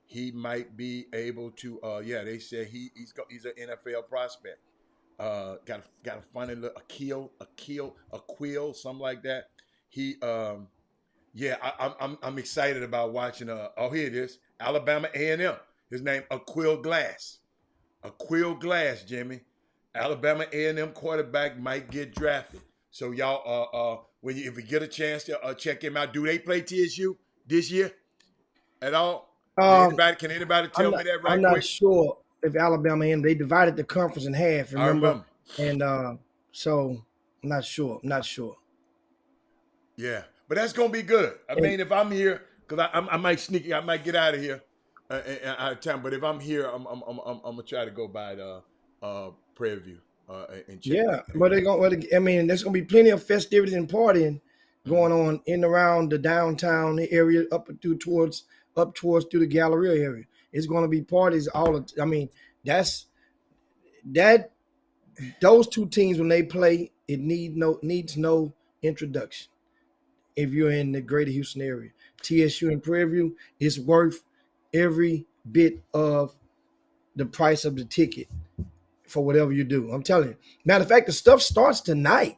he might be able to. Yeah, they said he's an NFL prospect. Got a funny little a quill, something like that. He yeah, I'm excited about watching. Oh, here it is, Alabama A&M. His name Aquill Glass. Aquill Glass, Jimmy. Alabama A&M quarterback might get drafted. So y'all, if we get a chance to check him out, do they play TSU this year at all? Can anybody tell me that right I'm quick? not sure if Alabama and they divided the conference in half. I remember. And so I'm not sure. Yeah, but that's gonna be good. I mean, if I'm here, because I might sneak, I might get out of here out of time. But if I'm here, I'm gonna try to go by the Prairie View and check. Yeah, but they're gonna. I mean, there's gonna be plenty of festivities and partying going on in and around the downtown area, up towards through the Galleria area. It's gonna be parties all. I mean, that's that. Those two teams when they play, it needs no introduction. If you're in the greater Houston area, TSU and Prairie View is worth every bit of the price of the ticket for whatever you do. I'm telling you. Matter of fact, the stuff starts tonight.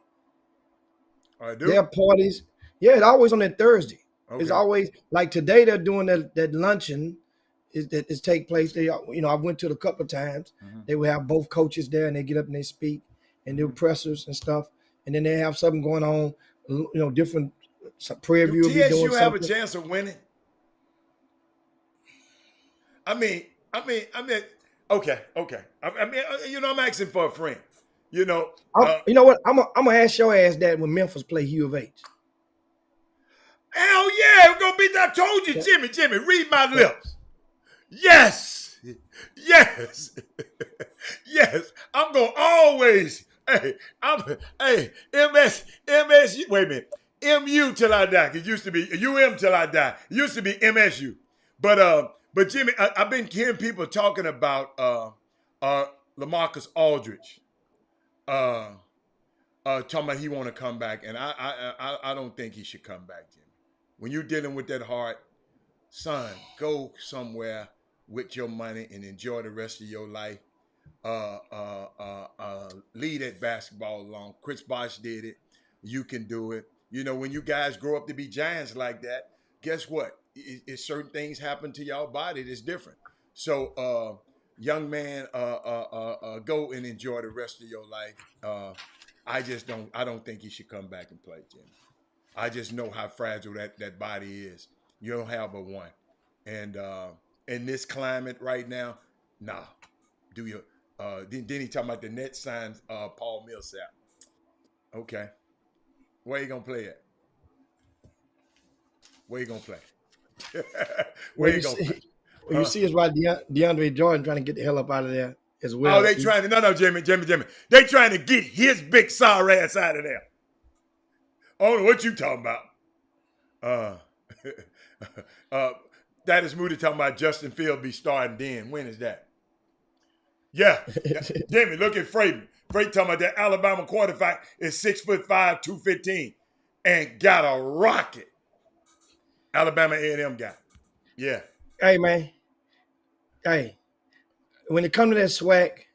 I do. There are parties. Yeah, it's always on that Thursday. Okay. It's always like today they're doing that luncheon is take place. They, I went to it a couple of times. Mm-hmm. They will have both coaches there and they get up and they speak and do pressers and stuff. And then they have something going on, different Prairie View will be doing TSU something. have a chance of winning? I mean, okay. I mean, I'm asking for a friend. You know what? I'm gonna ask your ass that when Memphis play U of H. Hell yeah, we're gonna beat that. I told you, Jimmy, read my lips. Yes. Yes. I'm gonna always. MSU. Wait a minute. MU till I die. It used to be UM till I die. It used to be MSU. But Jimmy, I've been hearing people talking about LaMarcus Aldridge. Talking about he want to come back, and I don't think he should come back, Jimmy. When you're dealing with that heart, son, go somewhere with your money and enjoy the rest of your life. Lead that basketball along. Chris Bosh did it. You can do it. When you guys grow up to be giants like that, guess what? Certain things happen to y'all body that's different. So, young man, go and enjoy the rest of your life. I don't think he should come back and play, Jimmy. I just know how fragile that body is. You don't have but one. And in this climate right now, nah. Do you? Then he talking about the Nets signs Paul Millsap. Okay. Where you gonna play at? Where you gonna play? Where you gonna play? Well, you see, it's why DeAndre Jordan trying to get the hell up out of there as well. Oh, they trying to no, Jimmy. They trying to get his big sour ass out of there. I don't know what you talking about. That is Moody talking about Justin Field be starting then. When is that? Yeah. Jimmy, look at Frazier. Frazier talking about that Alabama quarterback is 6'5", 215, and got a rocket. Alabama A&M guy. Yeah. Hey, man. Hey, when it comes to that swag,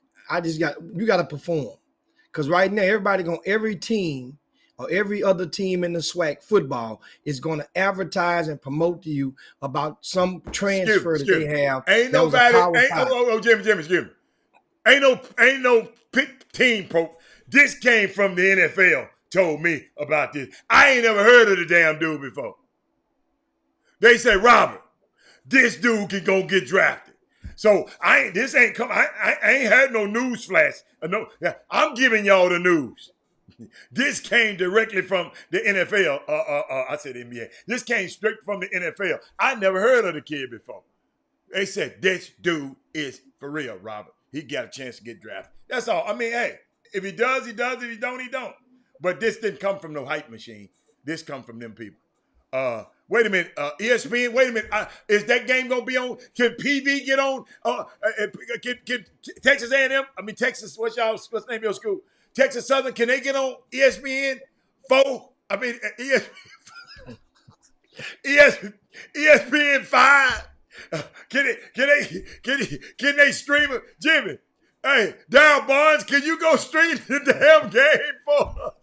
you got to perform. Because right now, every team or every other team in the SWAC football is going to advertise and promote to you about some transfer that they have. Ain't nobody, Jimmy. Ain't no pick team pro. This came from the NFL, told me about this. I ain't never heard of the damn dude before. They say, Robert, this dude can go get drafted. So I ain't had no news flash. I'm giving y'all the news. This came directly from the NFL. I said NBA. This came straight from the NFL. I never heard of the kid before. They said, this dude is for real, Robert. He got a chance to get drafted. That's all. I mean, hey, if he does, he does. If he don't, he don't. But this didn't come from no hype machine. This come from them people. Wait a minute, ESPN. Wait a minute, is that game gonna be on? Can PV get on? Can Texas A&M? I mean Texas. What's the name of your school? Texas Southern. Can they get on ESPN 4? I mean ESPN 5. Can they stream it? Jimmy, hey, Darryl Barnes, can you go stream the damn game for us?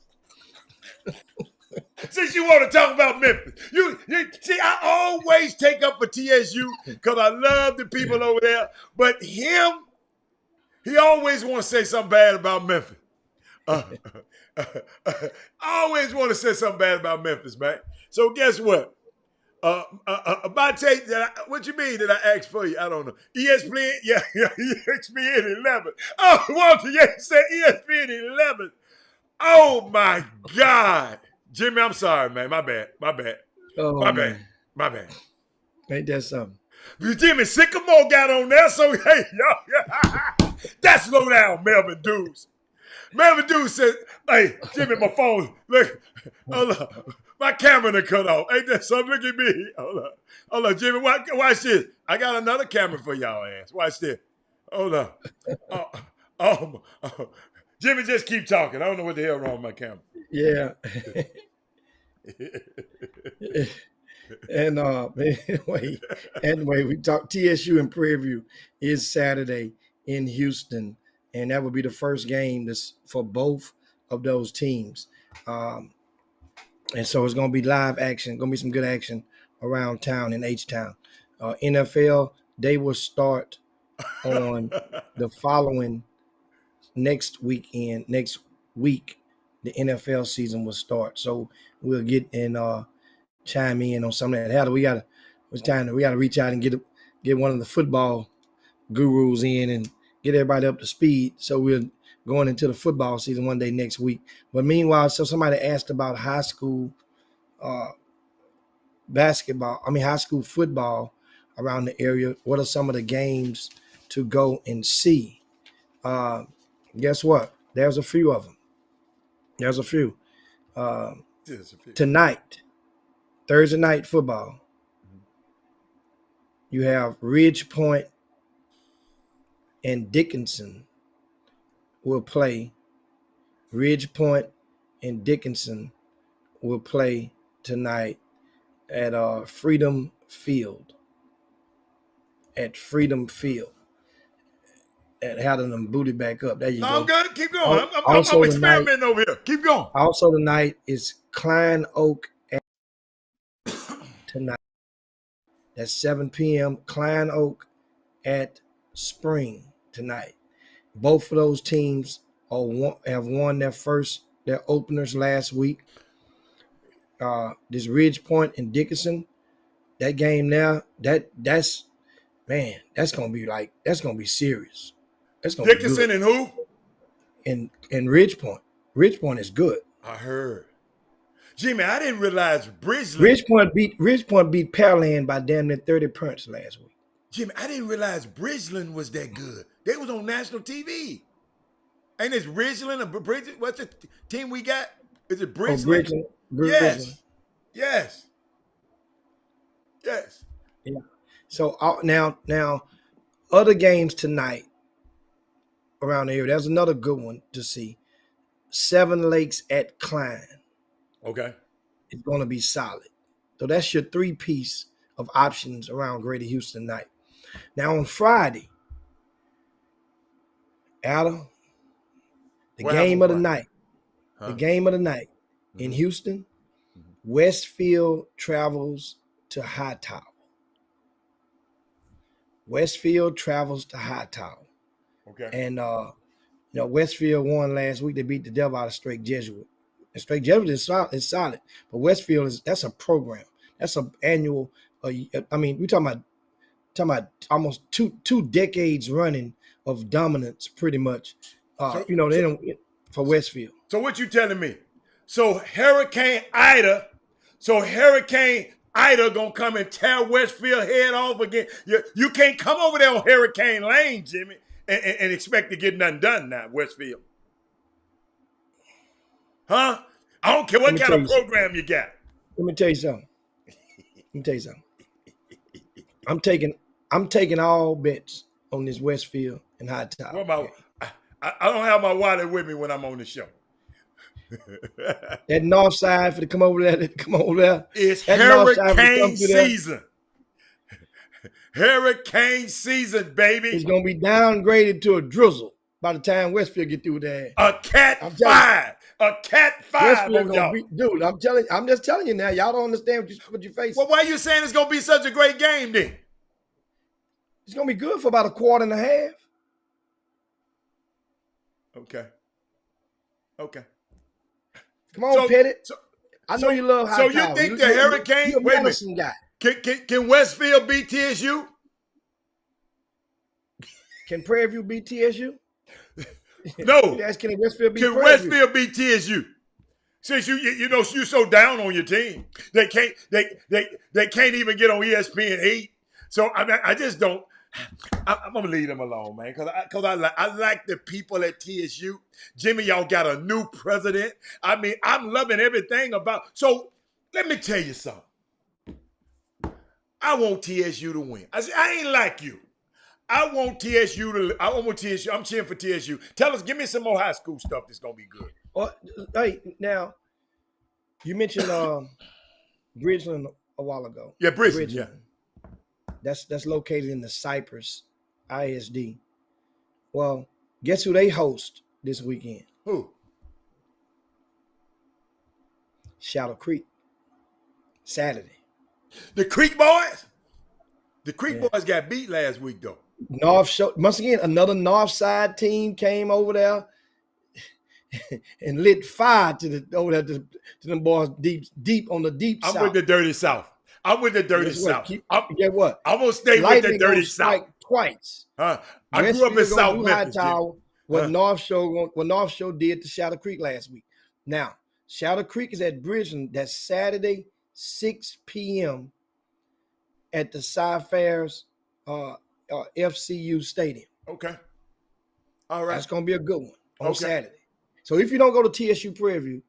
Since you want to talk about Memphis, you see, I always take up for TSU because I love the people over there. But he always want to say something bad about Memphis. I always want to say something bad about Memphis, man. So guess what? My take what you mean that I asked for you? I don't know. ESPN, yeah, ESPN 11. Oh, Walter, yeah, you said ESPN 11. Oh my God. Jimmy, I'm sorry, man. My bad. Oh, My man. bad. Ain't that something? Jimmy Sycamore got on there, so hey, y'all, that's slow down, Melvin Dews. Melvin Dews said, hey, Jimmy, my phone, look, hold up. My camera done cut off. Ain't that something? Look at me. Hold up, Jimmy, watch this. I got another camera for y'all ass. Watch this. Hold up. Jimmy, just keep talking. I don't know what the hell wrong with my camera. Yeah. And anyway, we talked TSU in Prairie View is Saturday in Houston, and that would be the first game for both of those teams. And so it's going to be live action, going to be some good action around town in H-Town. NFL, they will start on the following next week, the NFL season will start. So we'll get and chime in on some of that. How do we got to reach out and get one of the football gurus in and get everybody up to speed. So we're going into the football season one day next week. But meanwhile, so somebody asked about high school high school football around the area. What are some of the games to go and see? Guess what? There's a few of them. There's a few. Tonight, Thursday night football, you have Ridge Point and Dickinson will play. Ridge Point and Dickinson will play tonight at Freedom Field. At Freedom Field. And having them booted back up. There you go. I'm good. Keep going. I'm experimenting over here. Keep going. Also tonight is Klein Oak tonight. That's 7 p.m. Klein Oak at Spring tonight. Both of those teams have won their openers last week. This Ridge Point and Dickinson, that game now, that's gonna be serious. That's gonna Dickinson be and who? And Ridge Point. Ridge Point is good. I heard. Jimmy, I didn't realize Bridgeland. Ridge Point beat Pearland by damn near 30 points last week. Jimmy, I didn't realize Bridgeland was that good. They was on national TV. Ain't this Ridgeland or Bridgeland? What's the team we got? Is it Bridgeland? Bridgeland. Yes. Yeah. So now other games tonight around the area. There's another good one to see. Seven Lakes at Klein. Okay. It's going to be solid. So that's your 3-piece of options around Greater Houston night. Now on Friday, Adam, the game of the night in Houston, Westfield travels to Hightower. Okay. And Westfield won last week. They beat the devil out of Strake Jesuit. And Strake Jesuit is solid, but Westfield that's a program. That's an annual. We're talking about almost two decades running of dominance, pretty much. They don't for Westfield. So what you telling me? So Hurricane Ida gonna come and tear Westfield head off again. You can't come over there on Hurricane Lane, Jimmy, and expect to get nothing done now, Westfield. Huh? I don't care what kind of program you got. Let me tell you something. I'm taking all bets on this Westfield and Hightower. What about? I don't have my wallet with me when I'm on the show. That north side for to come over there. It's hurricane season. Hurricane season, baby. It's gonna be downgraded to a drizzle by the time Westfield get through with that. A Cat I'm telling 5. A Cat 5 Westfield on gonna y'all. be, dude. I'm just telling you now. Y'all don't understand what you face. Well, why are you saying it's going to be such a great game then? It's gonna be good for about a quarter and a half. Okay. Come on, So- Pettit. so- I know you love high so you power. think the Hurricane- You're a wait a minute. medicine guy. Can Westfield beat TSU? Can Prairie View beat TSU? No. You asking if Westfield beat Can Prairie View? Westfield beat TSU? Since you know you're so down on your team, they can't even get on ESPN 8. So I just don't. I'm gonna leave them alone, man, because I like the people at TSU. Jimmy, y'all got a new president. I mean, I'm loving everything about. So let me tell you something. I want TSU to win. I ain't like you. I want TSU. I'm cheering for TSU. Give me some more high school stuff that's gonna be good. Hey, now you mentioned Bridgeland a while ago. Yeah, Bridgeland. Yeah. That's located in the Cypress ISD. Well, guess who they host this weekend? Who? Shadow Creek. Saturday. The Creek Boys? The Creek Boys got beat last week, though. North Shore, once again, another North Side team came over there and lit fire to them boys deep on the deep I'm south. with the dirty South. I'm with the dirty Guess what? South. Get what? I'm gonna stay Lightning with the dirty gonna strike South. twice. I grew up in Westfield South gonna do Memphis. Hightower, Jimmy. what North Shore did to Shadow Creek last week. Now, Shadow Creek is at Bridgeland. That's Saturday, 6 p.m. at the Cy-Fairs FCU Stadium. Okay. All right. That's going to be a good one on Okay. Saturday. So if you don't go to TSU Prairie View,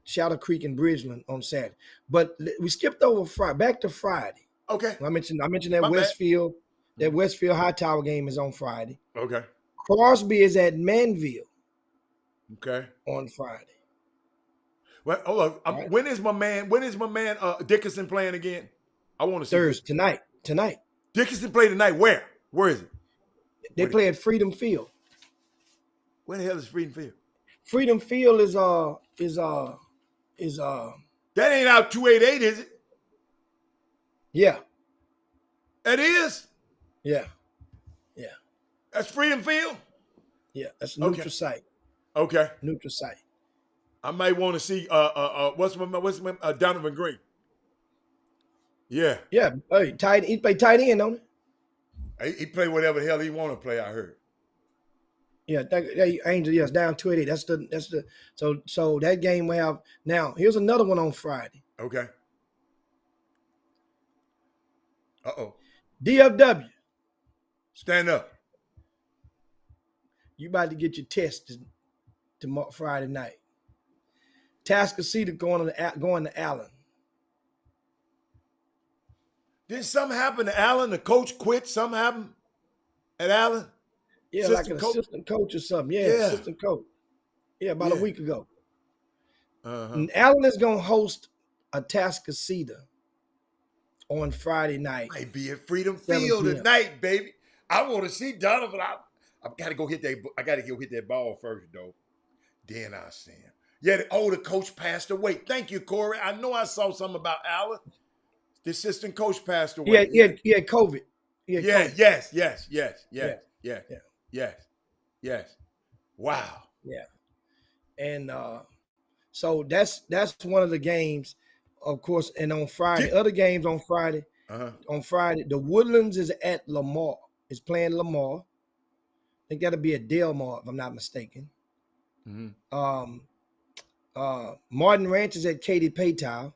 Shadow Creek and Bridgeland on Saturday. But we skipped over Friday. Back to Friday. Okay. I mentioned that My bad. Westfield Hightower game is on Friday. Okay. Crosby is at Manville Okay. on Friday. Well, hold on. Right. When is my man Dickinson playing again? I want to see. Thursday tonight. Dickinson play tonight. Where? Where is it? They play at Freedom Field. Where the hell is Freedom Field? Freedom Field is That ain't out 288, is it? yeah. That is. Yeah. That's Freedom Field. Yeah. That's a neutral Okay. site. Okay. Neutral site. I might want to see what's my Donovan Green. Yeah. Yeah. Hey, he played tight end, don't he? He play whatever the hell he want to play, I heard. Yeah, Angel, yes, down 288. That's the so that game we have now. Here's another one on Friday. Okay. Uh-oh. DFW. Stand up. You about to get your test tomorrow Friday night. Tascasita going to Allen. Did something happen to Allen? The coach quit? Something happened at Allen? Yeah, like an assistant coach or something. Yeah, assistant coach. Yeah, about a week ago. Uh-huh. And Allen is going to host a Tascasita on Friday night. Might be at Freedom 7 Field p.m. tonight, baby. I want to see Donovan. I got to go hit that. I got to go hit that ball first, though. Then I'll see him. Yeah, the coach passed away. Thank you, Corey. I know I saw something about Allen. The assistant coach passed away. Yeah, COVID. COVID. Yes. Wow. Yeah. And so that's one of the games, of course. And on Friday, other games on Friday. On Friday, the Woodlands is at Lamar. Is playing Lamar. I think that'll be at Delmar, if I'm not mistaken. Mm-hmm. Martin Ranch is at Katy Paytown.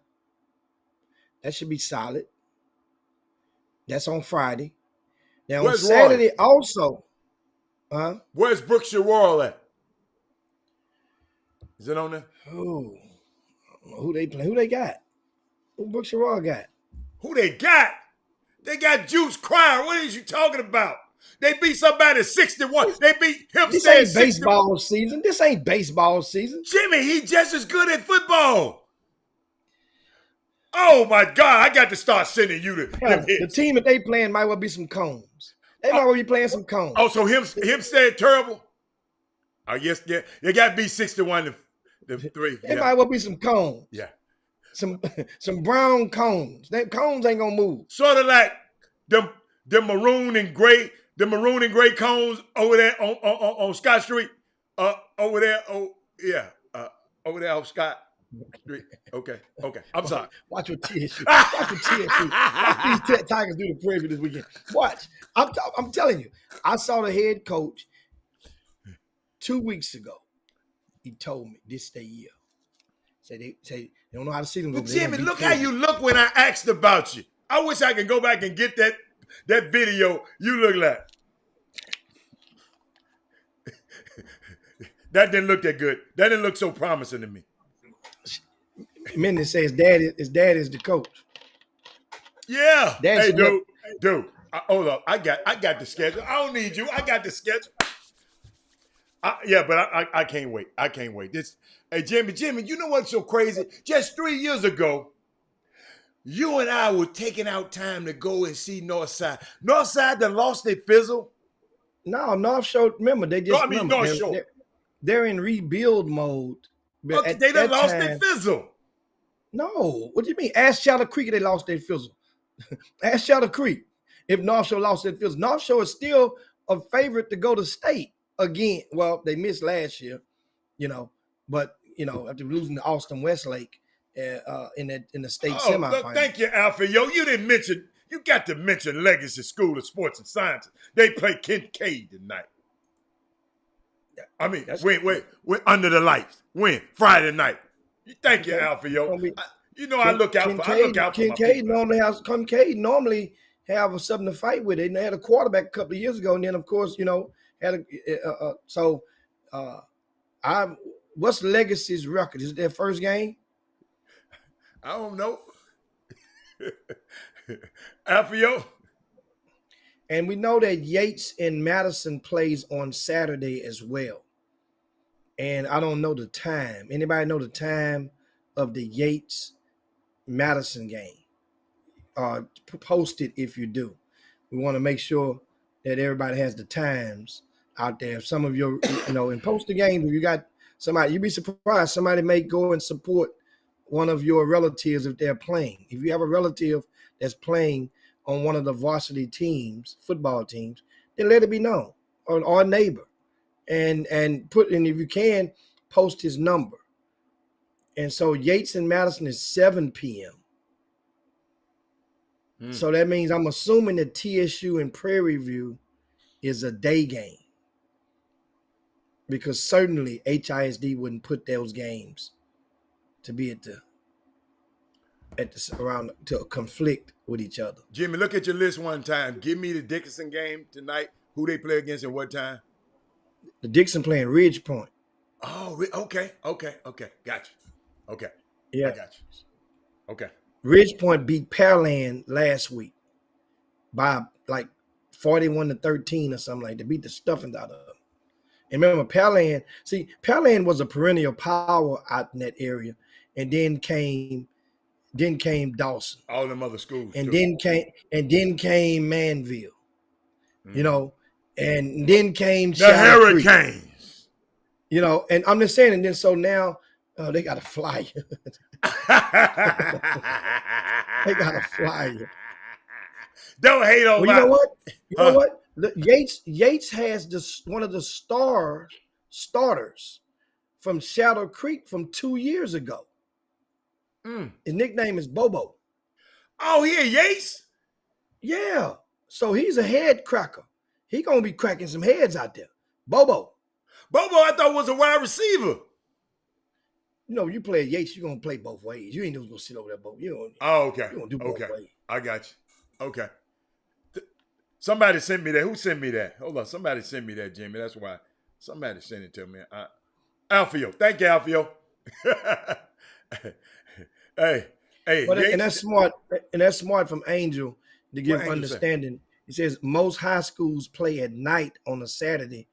That should be solid. That's on Friday. Now Where's on Saturday also. Where's Brookshire Royal at? Is it on there? Oh, I don't know who they play. Who they got? Who Brookshire Royal got? Who they got? They got Juice Cryer. What is you talking about? They beat somebody 61. They beat him. This ain't baseball season. This ain't baseball season. Jimmy, he just as good at football. Oh my God! I got to start sending you them The hits. team that they playing might well be some Combs. They might well be playing some Combs. Oh, so him staying terrible. I guess you got to be 61 to 3. They might well be some Combs. Yeah. Some brown Combs. Them Combs ain't gonna move. Sort of like them maroon and gray cones over there on Scott Street. Over there. Oh yeah. Over there on Scott Street. Okay. I'm sorry. Watch your TSU. Watch your TSU. Watch these Tigers do the Prairie this weekend. Watch. I'm telling you. I saw the head coach 2 weeks ago. He told me this their year. They don't know how to see them. But Jimmy, look how you look when I asked about you. I wish I could go back and get that video you look like. That didn't look that good. That didn't look so promising to me. Minden says his dad is the coach. Yeah. That's hey, dude. Hold up. I got the schedule. I don't need you. I got the schedule. But I can't wait. I can't wait. Hey, Jimmy, you know what's so crazy? Just 3 years ago, you and I were taking out time to go and see Northside. Northside that lost their fizzle. No, North Shore, remember, they just North Shore. They're in rebuild mode. Okay, they done lost their fizzle. No, what do you mean? Ask Shadow Creek, they lost their fizzle. Ask Shadow Creek if North Shore lost their fizzle. North Shore is still a favorite to go to state again. Well, they missed last year, but after losing to Austin Westlake in the state semifinal. Thank you, Alpha. You didn't mention. You got to mention Legacy School of Sports and Sciences. They play Kincaid tonight. I mean, we're under the lights. When? Friday night. Thank you, Alpha. I look out for Kincaid normally have something to fight with. They had a quarterback a couple of years ago, and then of course, had what's Legacy's record? Is it their first game? I don't know. Alfio. And we know that Yates and Madison plays on Saturday as well. And I don't know the time. Anybody know the time of the Yates-Madison game? Post it if you do. We want to make sure that everybody has the times out there. If some of your, and post the game, if you got somebody, you'd be surprised. Somebody may go and support one of your relatives if they're playing. If you have a relative that's playing on one of the varsity teams, football teams, then let it be known, or a neighbor, and if you can, post his number. And so Yates and Madison is 7 p.m. So that means I'm assuming that TSU and Prairie View is a day game, because certainly HISD wouldn't put those games to be around to conflict with each other. Jimmy, look at your list one time. Give me the Dickinson game tonight. Who they play against and what time? The Dixon playing Ridge Point. Oh, okay. Got you. Okay. Yeah. I got you. Okay. Ridge Point beat Pearland last week by like 41-13 or something like that. Beat the stuffing out of them. And remember, Pearland was a perennial power out in that area, and then came Dawson. All them other schools. And then came Manville. And then came the Hurricanes. And I'm just saying, and then so now they got a flyer. They got a flyer. Don't hate on You know what? You know what? Yates has one of the starters from Shadow Creek from 2 years ago. His nickname is Bobo. Oh, he a Yates? Yeah. So he's a head cracker. He gonna be cracking some heads out there. Bobo, I thought was a wide receiver. You play Yates, you're gonna play both ways. You ain't just gonna sit over there, Bobo. Okay. You're gonna do both ways. I got you. Okay. Somebody sent me that. Who sent me that? Hold on. Somebody sent me that, Jimmy. That's why. Somebody sent it to me. Alfio. Thank you, Alfio. Hey. And that's smart. And that's smart from Angel to give understanding. He says most high schools play at night on a Saturday,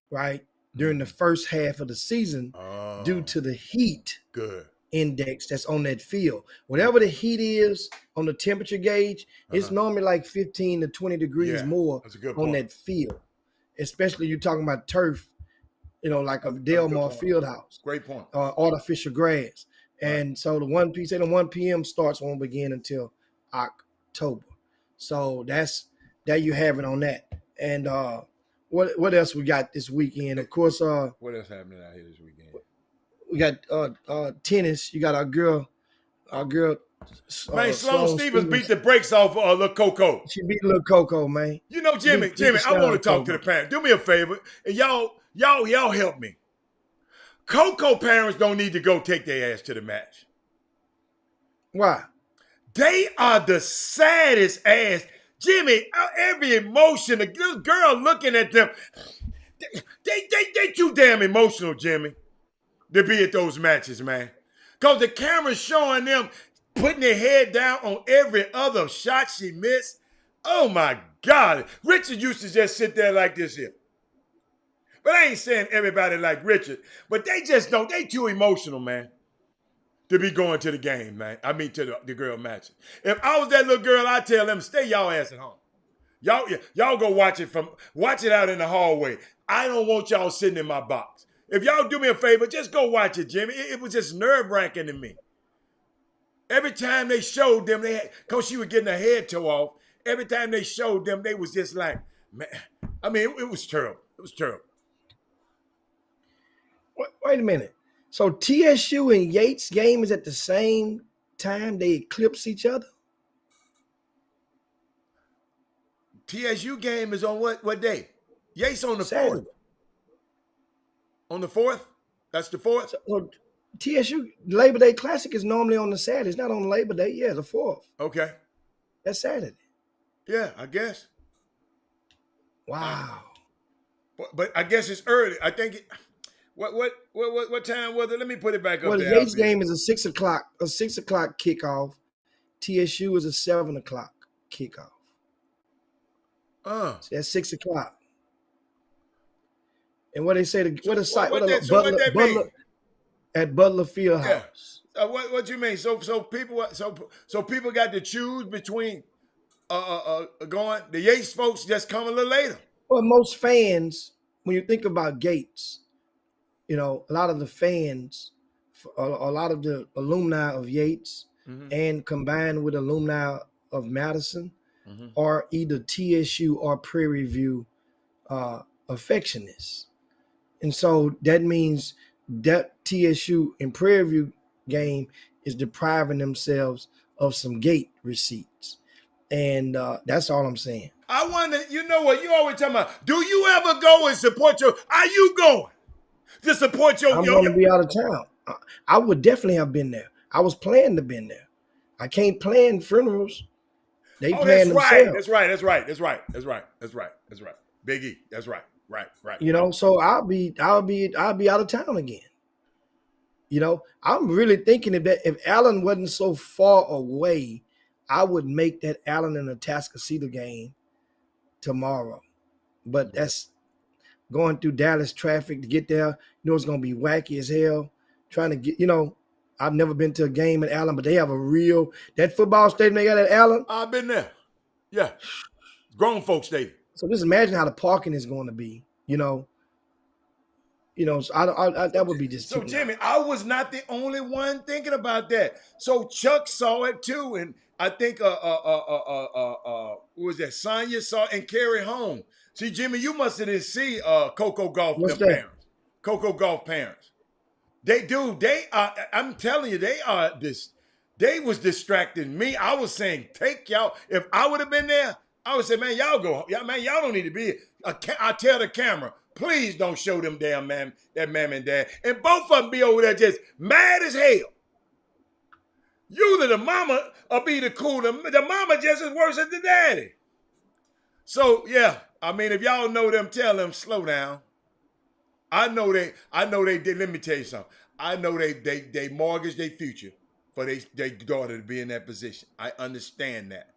right? During the first half of the season due to the heat. Good. index that's on that field. Whatever the heat is on the temperature gauge, it's normally like 15 to 20 degrees Yeah, more that's a good on point. that field. Especially you're talking about turf, like a That's a good Delmar point. Fieldhouse, Great point. artificial grass. Right. And so the 1 p.m. starts won't begin until October. So that you have it on that. And what else we got this weekend? Of course, What else happening out here this weekend? we got tennis. You got our girl. Man, Sloane Stevens beat the brakes off Lil Coco. She beat Lil Coco, man. You know, Jimmy, I want to talk to the parents. Do me a favor, and y'all help me. Coco parents don't need to go take their ass to the match. Why? They are the saddest ass. Jimmy, every emotion, the little girl looking at them, they too damn emotional, Jimmy, to be at those matches, man. Because the camera's showing them putting their head down on every other shot she missed. Oh, my God. Richard used to just sit there like this here. But I ain't saying everybody like Richard, but they just don't. They too emotional, man, to be going to the game, man. I mean, to the girl matches. If I was that little girl, I'd tell them, stay y'all ass at home. Y'all go watch it out in the hallway. I don't want y'all sitting in my box. If y'all do me a favor, just go watch it, Jimmy. It was just nerve-wracking to me. Every time they showed them, because she was getting her head tore off, every time they showed them, they was just like, man, I mean, it was terrible. It was terrible. Wait a minute. So TSU and Yates game is at the same time they eclipse each other? TSU game is on what day? Yates on the Saturday. 4th. On the 4th? That's the 4th? So TSU Labor Day Classic is normally on the Saturday. It's not on Labor Day. Yeah, the 4th. Okay. That's Saturday. Yeah, I guess. Wow. But I guess it's early. I think what time was it? Let me put it back up Well, the there. Yates game is a 6 o'clock kickoff. TSU is a 7 o'clock kickoff. So that's 6 o'clock. And what they say, Butler at Butler Fieldhouse. Yeah. What you mean? So people got to choose between going. The Yates folks just come a little later. Well, most fans, when you think about Gates, a lot of the fans, a lot of the alumni of Yates, and combined with alumni of Madison, are either TSU or Prairie View affectionists. And so that means that TSU and Prairie View game is depriving themselves of some gate receipts. And that's all I'm saying. I wonder, you know what, you always talking about, do you ever go and support are you going to support I'm going to be out of town. I would definitely have been there. I was planning to be there. I can't plan funerals. They plan themselves. That's right. Big E, that's right. Right. So I'll be out of town again. I'm really thinking that if Allen wasn't so far away, I would make that Allen and Atascocita game tomorrow. But that's going through Dallas traffic to get there. It's going to be wacky as hell. Trying to get, I've never been to a game at Allen, but they have that football stadium they got at Allen. I've been there. Yeah. Grown folks stadium. So just imagine how the parking is going to be, so that would be just so Jimmy, I was not the only one thinking about that. So Chuck saw it too, and I think what was that? Sonya saw it and Carrie home. See, Jimmy, you must have didn't see Coco Golf parents. Coco Golf parents. They do. They are. I'm telling you, they are this. They was distracting me. I was saying, take y'all. If I would have been there, I would say, man, y'all go. Yeah, man, y'all don't need to be here. I tell the camera, please don't show them damn man, that mom and dad. And both of them be over there just mad as hell. Usually the mama will be the cool. The mama just as worse as the daddy. So yeah, I mean, if y'all know them, tell them slow down. I know they did. Let me tell you something. I know they mortgage their future for their daughter to be in that position. I understand that.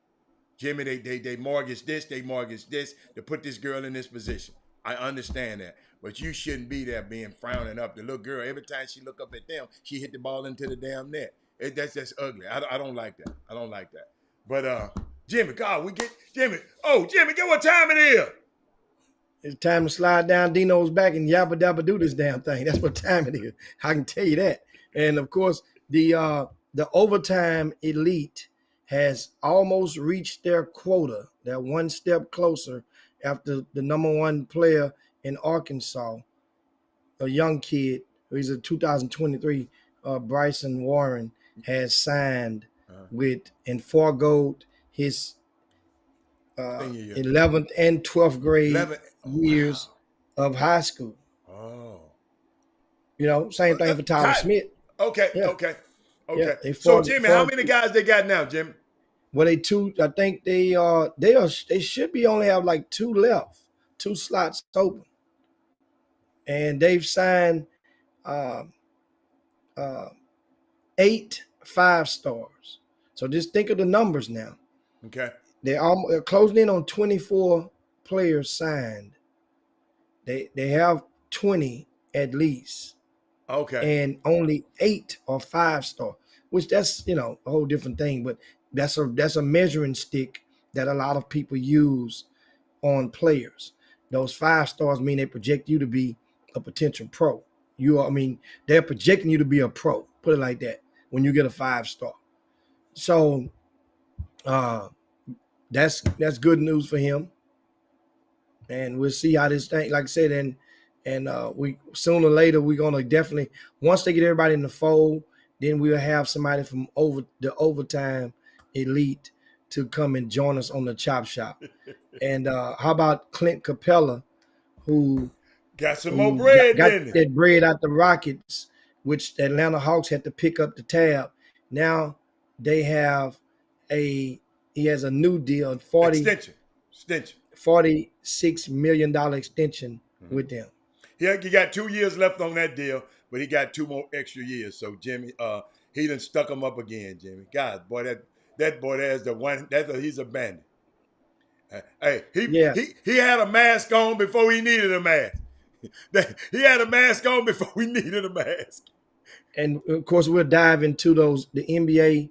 Jimmy, they mortgage this, they mortgage this to put this girl in this position. I understand that. But you shouldn't be there being frowning up. The little girl, every time she look up at them, she hit the ball into the damn net. That's just ugly. I don't like that. I don't like that. But Jimmy, God, we get Jimmy. Oh, Jimmy, get what time it is. It's time to slide down Dino's back and yabba dabba do this damn thing. That's what time it is. I can tell you that. And of course, the overtime elite has almost reached their quota. They're one step closer after the number one player in Arkansas, a young kid, he's a 2023, Bryson Warren, has signed with and forgoed his 11th and 12th grade years of high school. Oh. You know, same thing for Tyler Smith. Okay, Yeah. okay. Yeah, So Jimmy, how many guys they got now, Jimmy? Well, I think they should be only have like 2 left, 2 slots open. And they've signed 8 5-stars. So just think of the numbers now. Okay. They're closing in on 24 players signed. They have 20 at least. Okay. And only 8 are 5-star, which that's a whole different thing. But that's a measuring stick that a lot of people use on players. Those 5-stars mean they project you to be a potential pro. They're projecting you to be a pro. Put it like that. When you get a 5-star, so that's good news for him. And we'll see how this thing, like I said, and we sooner or later we're gonna definitely, once they get everybody in the fold, then we'll have somebody from the overtime elite to come and join us on the Chop Shop. And how about Clint Capella, who got some more bread, got didn't he? that bread out the Rockets, which the Atlanta Hawks had to pick up the tab. Now they have he has a new deal, Extension. $46 million extension with them. Yeah, he got 2 years left on that deal, but he got 2 more extra years. So Jimmy, he done stuck him up again, Jimmy. God, boy, that boy there's the one. He's a bandit. Hey, he had a mask on before he needed a mask. He had a mask on before we needed a mask. And of course, we'll dive into those. The NBA,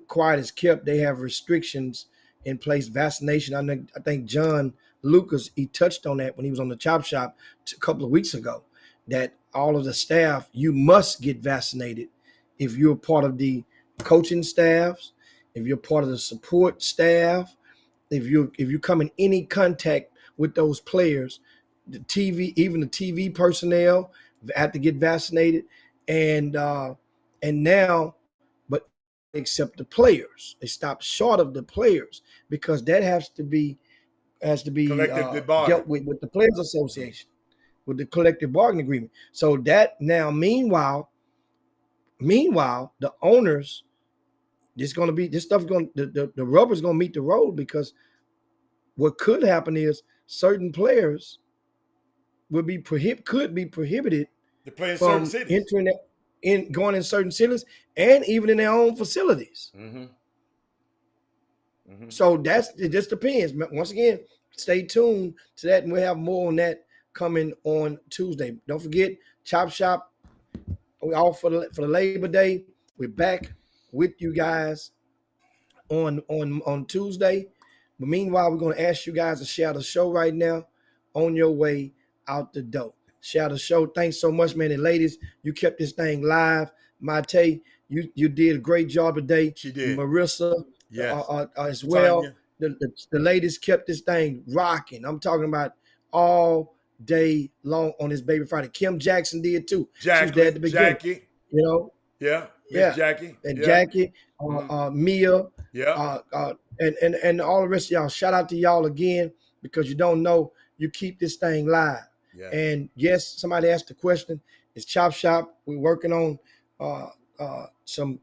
quiet as kept. They have restrictions in place. Vaccination. I think John Lucas, he touched on that when he was on the Chop Shop a couple of weeks ago. That all of the staff, you must get vaccinated if you're part of the coaching staffs, if you're part of the support staff, if you come in any contact with those players, the TV personnel have to get vaccinated, and now, but except the players, they stop short of the players because that has to be dealt with the Players Association, with the collective bargaining agreement. So that now, meanwhile, the owners, the rubber's gonna meet the road, because what could happen is certain players could be prohibited to play in from certain cities, going in certain cities, and even in their own facilities. Mm-hmm. Mm-hmm. So it just depends. Once again, stay tuned to that, and we'll have more on that coming on Tuesday. Don't forget, Chop Shop. We're off for the Labor Day. We're back with you guys on Tuesday. But meanwhile, we're going to ask you guys to share the show right now on your way out the door. Share the show. Thanks so much, man. And ladies, you kept this thing live. Mate, you did a great job today. She did. Marissa, yes. As well. Tanya. The ladies kept this thing rocking. I'm talking about all day long on this Baby Friday. Kim Jackson did too. She was there at the beginning. Jackie. Yeah. Jackie. And yeah. Jackie, Mia, Yeah. And all the rest of y'all. Shout out to y'all again, because you don't know, you keep this thing live. Yeah. And yes, somebody asked the question. It's Chop Shop. We're working on some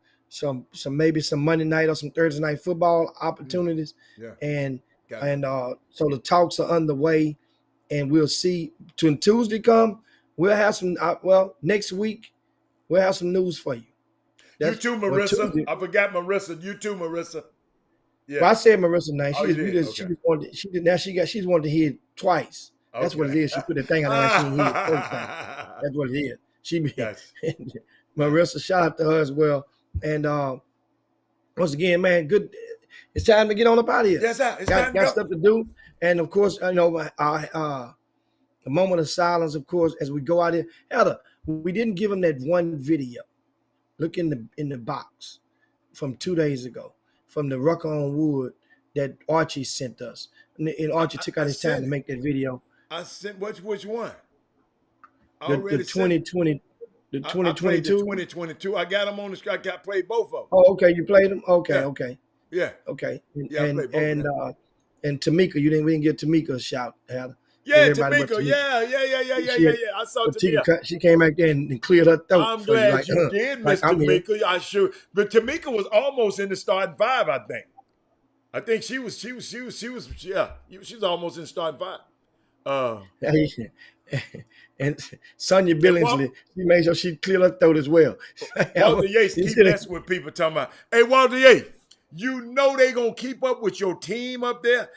maybe some Monday night or some Thursday night football opportunities. Yeah. And so the talks are underway, and we'll see. When Tuesday come, we'll have some. Next week we'll have some news for you. You too, Marissa. I forgot Marissa. You too, Marissa. Well, I said Marissa's name. Oh, you did? She just wanted. She did. Now she's wanted to hear it twice. That's what it is. She put the thing on there. She didn't hear it the first time. That's what it is. Yes. Marissa, shout out to her as well. And once again, man, good. It's time to get on up out of here. Yes, sir. It's got time to go. stuff to do. And of course, the moment of silence, of course, as we go out here. Heather, we didn't give them that one video. Look in the box from 2 days ago, from the Rucker on Wood that Archie sent us. And Archie took out his time to make that video. I sent which one? The 2020, the 2022. 2022. I got them on the. I got played both of them. Oh, okay. You played them. Okay, Yeah. okay, Yeah. okay. Yeah, I played both of them. And Tamika, we didn't give Tamika a shout, Heather. Yeah, Everybody but Tamika. Tamika. Yeah. I saw Tamika. She came back there and cleared her throat. I'm for glad like, you did, Miss I'm here. Tamika. I sure, but Tamika was almost in the starting five. I think she was. Yeah, she was almost in the starting five. And Sonia Billingsley, she made sure she cleared her throat as well. Walter Yates keep messing with people talking about, hey, Walter Yates, you know they gonna keep up with your team up there.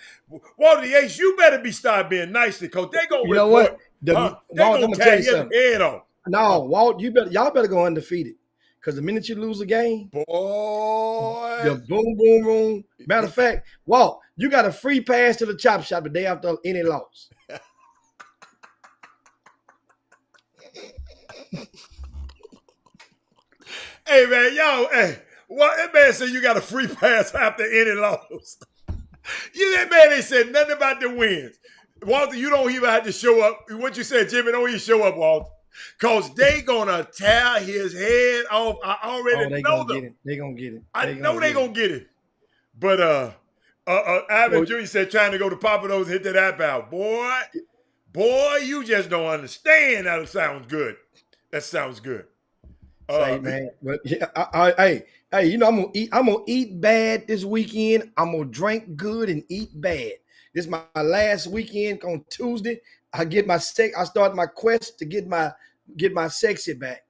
Walter Yates, you better start being nice to coach. They gonna You know what? they Walt, gonna I'm gonna tell tear you his something. head off. No, Walt, y'all better go undefeated. Because the minute you lose a game, Boy. the boom, boom, boom. Matter of fact, Walt, you got a free pass to the chop shop the day after any loss. Hey, man, hey, what that man said you got a free pass after any loss. That man ain't said nothing about the wins. Walter, you don't even have to show up. What you said, Jimmy, don't even show up, Walter. Because they gonna tear his head off. I already know them. They're gonna get it. I know they're gonna get it. But Ivan Jr. said trying to go to Papados hit that app out. Boy, you just don't understand how it sounds good. That sounds good. Say, man. But yeah, hey, you know I'm gonna eat bad this weekend. I'm gonna drink good and eat bad. This is my last weekend on Tuesday. I start my quest to get my sexy back.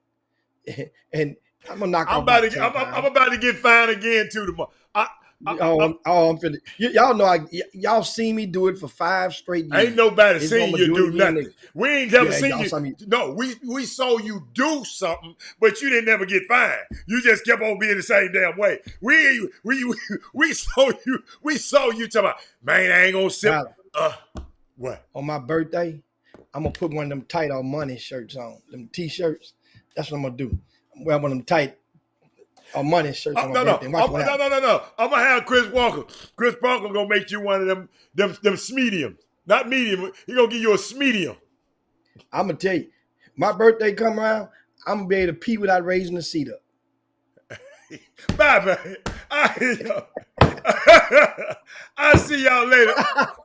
And I'm gonna knock I'm about to get fine again too tomorrow. I'm finna. Y'all know y'all seen me do it for 5 straight years. Ain't nobody seen you do nothing. We ain't never seen you. Saw me. No, we saw you do something, but you didn't never get fined. You just kept on being the same damn way. We saw you talking about, man, I ain't gonna sip. What? On my birthday, I'm gonna put one of them tight on money shirts on, them t-shirts. That's what I'm gonna do. I'm wearing one of them tight money shirts on my birthday. No. I'm gonna have Chris Walker. Chris Walker gonna make you one of them smediums. Not medium. He gonna give you a smedium. I'm gonna tell you, my birthday come around, I'm gonna be able to pee without raising the seat up. Bye, man. I'll see y'all later.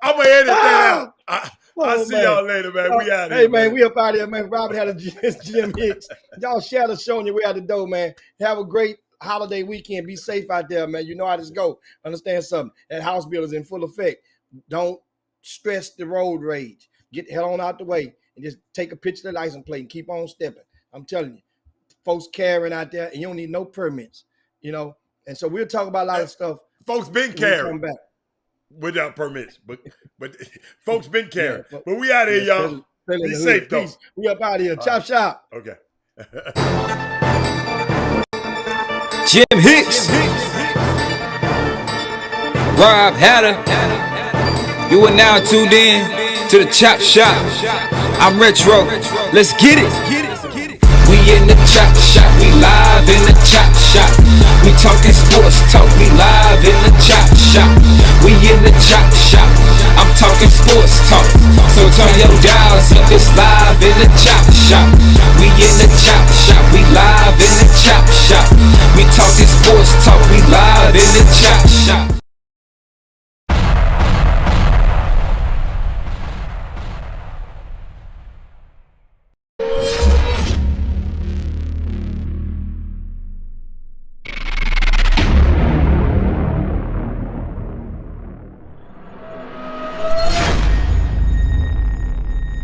I'm gonna edit that out. I'll see y'all later, man. We out of here. Hey, man, we up out of here, man. Robert had a Jim Hicks. Y'all share the show on your way out the door, man. Have a great holiday weekend. Be safe out there, man. You know how this go. Understand something. That house bill is in full effect. Don't stress the road rage. Get the hell on out the way and just take a picture of the license plate and keep on stepping. I'm telling you, folks carrying out there, and you don't need no permits, you know. And so we'll talk about a lot of stuff. Folks been carrying without permits, but folks been carrying. Yeah, but we out of here, y'all. Be safe, though. We up out of here. Chop shop. Okay. Jim Hicks, Rob Hatter, you are now tuned in to the Chop Shop. I'm Retro, let's get it. We in the Chop Shop, we live in the Chop Shop. We talking sports talk, we live in the Chop Shop. We in the Chop Shop, I'm talking sports talk. So turn your dials up, it's live in the Chop Shop. We in the Chop Shop, we live in the Chop Shop. We talking sports talk, we live in the Chop Shop.